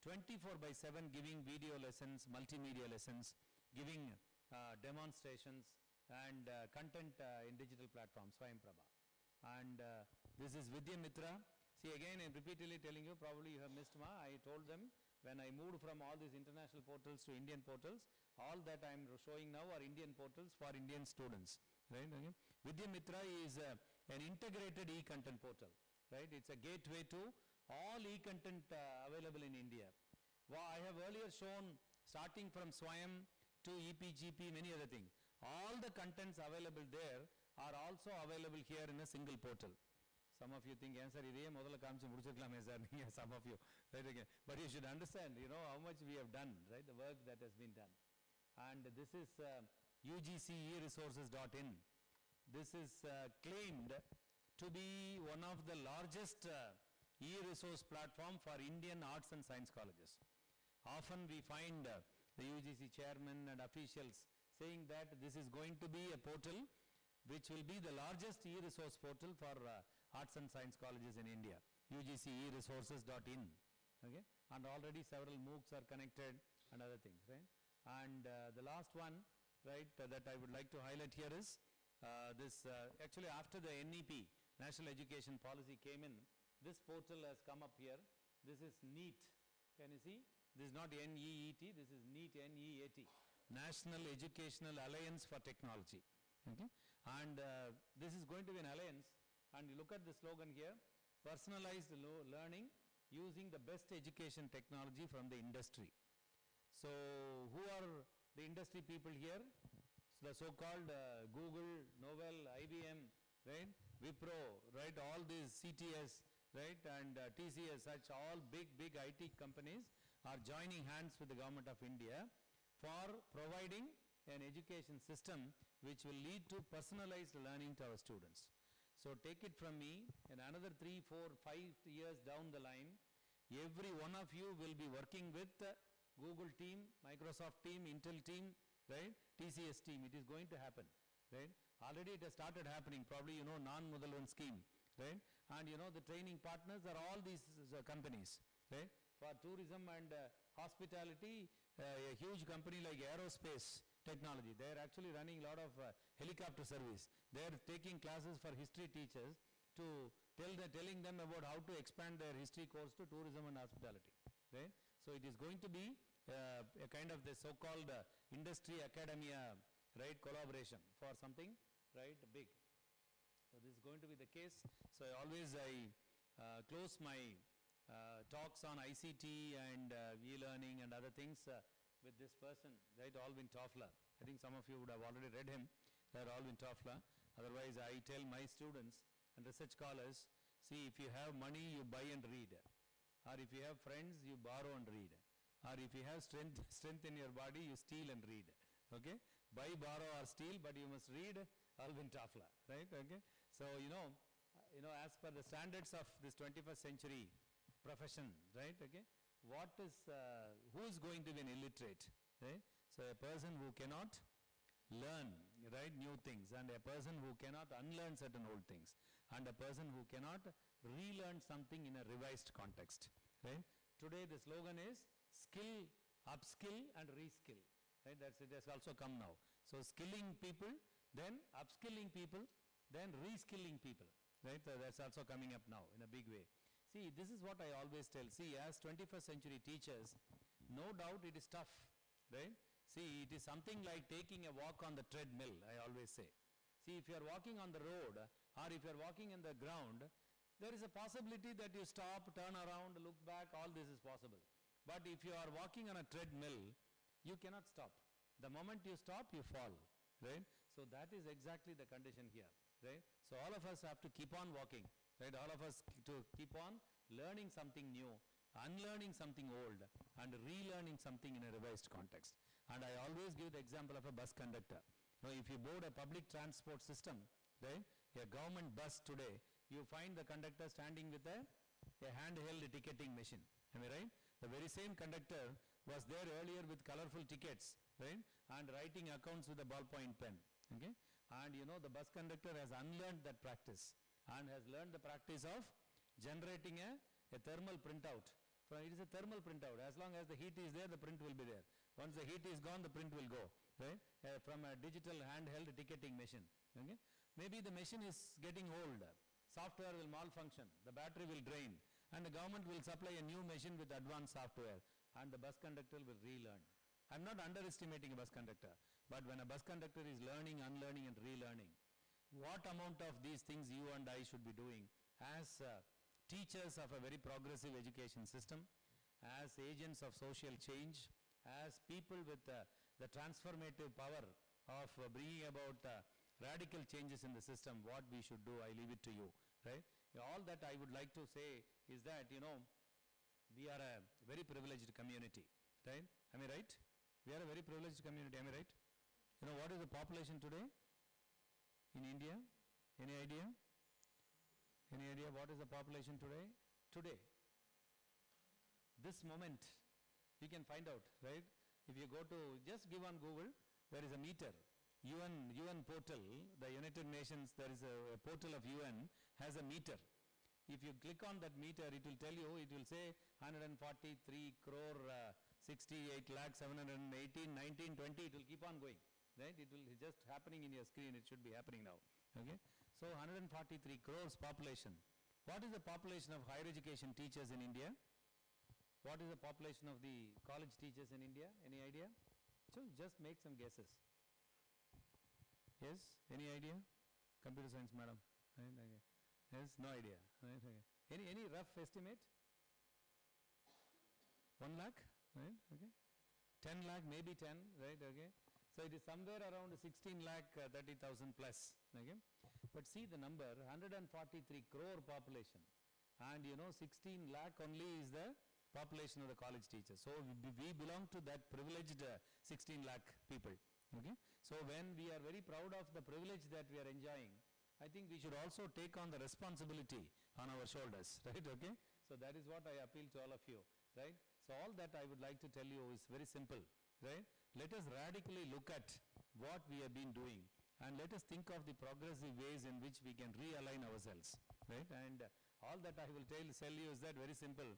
Speaker 7: 24/7 giving video lessons, multimedia lessons, giving demonstrations and content in digital platforms, Swayam Prabha. And this is Vidya Mitra. See, again I am repeatedly telling you, probably you have missed I told them when I moved from all these international portals to Indian portals, all that I am showing now are Indian portals for Indian students, right? Okay. Vidya Mitra is an integrated e-content portal, right? It's a gateway to all e-content available in India. I have earlier shown starting from Swayam to EPGP, many other things. All the contents available there are also available here in a single portal. Some of you think, answer some of you, right? Again. But you should understand, you know, how much we have done, right? The work that has been done. And this is UGCEresources.in. This is claimed to be one of the largest e-resource platform for Indian arts and science colleges. Often we find the UGC chairman and officials saying that this is going to be a portal which will be the largest e-resource portal for arts and science colleges in India, UGCEresources.in, okay? And already several MOOCs are connected and other things, right? And the last one, right, that I would like to highlight here is actually after the NEP, National Education Policy came in, this portal has come up here. This is NEET. Can you see? This is not N-E-E-T, this is NEET, N-E-A-T. National Educational Alliance for Technology. Okay? And this is going to be an alliance, and you look at the slogan here, personalized learning using the best education technology from the industry. So who are the industry people here? So the so-called Google, Novell, IBM, right, Wipro, right, all these CTS, right, and TCS, such all big IT companies are joining hands with the government of India for providing an education system which will lead to personalized learning to our students. So take it from me, in another 3, 4, 5 years down the line, every one of you will be working with Google team, Microsoft team, Intel team, right, TCS team. It is going to happen, right. Already it has started happening, probably you know non-Mudalvan scheme, right, and you know the training partners are all these companies, right. For tourism and hospitality, a huge company like Aerospace Technology, they are actually running a lot of helicopter service. They are taking classes for history teachers to telling them about how to expand their history course to tourism and hospitality, right. So it is going to be a kind of the so-called industry academia, right, collaboration for something, right, big. So this is going to be the case. So I close my talks on ICT and e-learning and other things with this person, right, Alvin Toffler. I think some of you would have already read him, right, Alvin Toffler. Otherwise, I tell my students and research scholars, see, if you have money, you buy and read. Or if you have friends, you borrow and read. Or if you have strength in your body, you steal and read. Okay? Buy, borrow or steal, but you must read Alvin Toffler, right? Okay? So, you know, as per the standards of this 21st century profession, right? Okay? Who is going to be an illiterate, right? So a person who cannot learn, right, new things, and a person who cannot unlearn certain old things, and a person who cannot relearn something in a revised context, right? Today the slogan is skill, upskill and reskill, right? It has also come now. So skilling people, then upskilling people, then reskilling people, right? So that's also coming up now in a big way. See, this is what I always tell. See, as 21st century teachers, no doubt it is tough, right? See, it is something like taking a walk on the treadmill, I always say. See, if you are walking on the road or if you are walking in the ground, there is a possibility that you stop, turn around, look back, all this is possible. But if you are walking on a treadmill, you cannot stop. The moment you stop, you fall, right? So that is exactly the condition here, right? So all of us have to keep on walking, right? All of us to keep on learning something new, unlearning something old, and relearning something in a revised context. And I always give the example of a bus conductor. Now, if you board a public transport system, right, a government bus today, you find the conductor standing with a handheld ticketing machine. Am I right? The very same conductor was there earlier with colorful tickets, right, and writing accounts with a ballpoint pen. Okay? And you know, the bus conductor has unlearned that practice and has learned the practice of generating a thermal printout. So it is a thermal printout. As long as the heat is there, the print will be there. Once the heat is gone, the print will go, right, from a digital handheld ticketing machine. Okay? Maybe the machine is getting old. Software will malfunction. The battery will drain. And the government will supply a new machine with advanced software. And the bus conductor will relearn. I am not underestimating a bus conductor. But when a bus conductor is learning, unlearning and relearning, what amount of these things you and I should be doing as teachers of a very progressive education system, as agents of social change, as people with the transformative power of bringing about radical changes in the system, what we should do, I leave it to you, right? All that I would like to say is that, you know, we are a very privileged community, right? Am I right? We are a very privileged community, am I right? You know, what is the population today in India? Any idea? Any idea what is the population today? Today, this moment, you can find out, right? If you go to, just give on Google, there is a meter. UN portal, the United Nations, there is a portal of UN, has a meter. If you click on that meter, it will tell you, it will say 143 crore, 68 lakh, 718, 19, 20, it will keep on going. right? It will just happening in your screen, it should be happening now, okay? So 143 crores population. What is the population of higher education teachers in India? What is the population of the college teachers in India? Any idea? So just make some guesses. Yes, any idea? Computer science madam, right? Okay. Yes, no idea, right? Okay. Any rough estimate? 1 lakh, right? Okay. 10 lakh, maybe 10, right? Okay. So it is somewhere around 16 lakh 30,000 plus, okay? But see the number, 143 crore population, and you know 16 lakh only is the population of the college teachers. So we belong to that privileged 16 lakh people, okay? So when we are very proud of the privilege that we are enjoying, I think we should also take on the responsibility on our shoulders, right? Okay. So that is what I appeal to all of you, right? So all that I would like to tell you is very simple, right? Let us radically look at what we have been doing, and let us think of the progressive ways in which we can realign ourselves, right? And all that I will tell you is that very simple.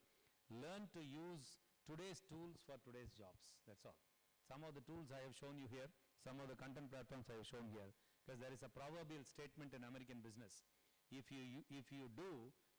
Speaker 7: Learn to use today's tools for today's jobs. That's all. Some of the tools I have shown you here, some of the content platforms I have shown here, because there is a proverbial statement in American business. If you do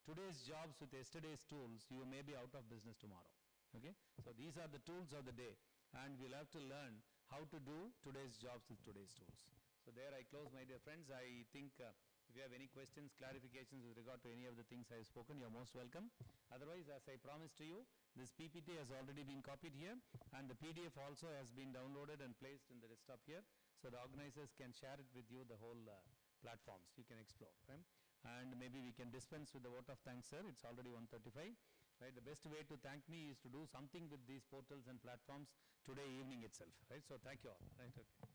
Speaker 7: today's jobs with yesterday's tools, you may be out of business tomorrow. Okay? So these are the tools of the day, and we'll have to learn how to do today's jobs with today's tools. So there I close, my dear friends. I think if you have any questions, clarifications with regard to any of the things I have spoken, you're most welcome. Otherwise, as I promised to you, this PPT has already been copied here, and the PDF also has been downloaded and placed in the desktop here, so the organizers can share it with you, the whole platforms you can explore, right? And maybe we can dispense with the vote of thanks, sir. It's already 1:35, right? The best way to thank me is to do something with these portals and platforms today evening itself, right? So thank you all, right? Okay.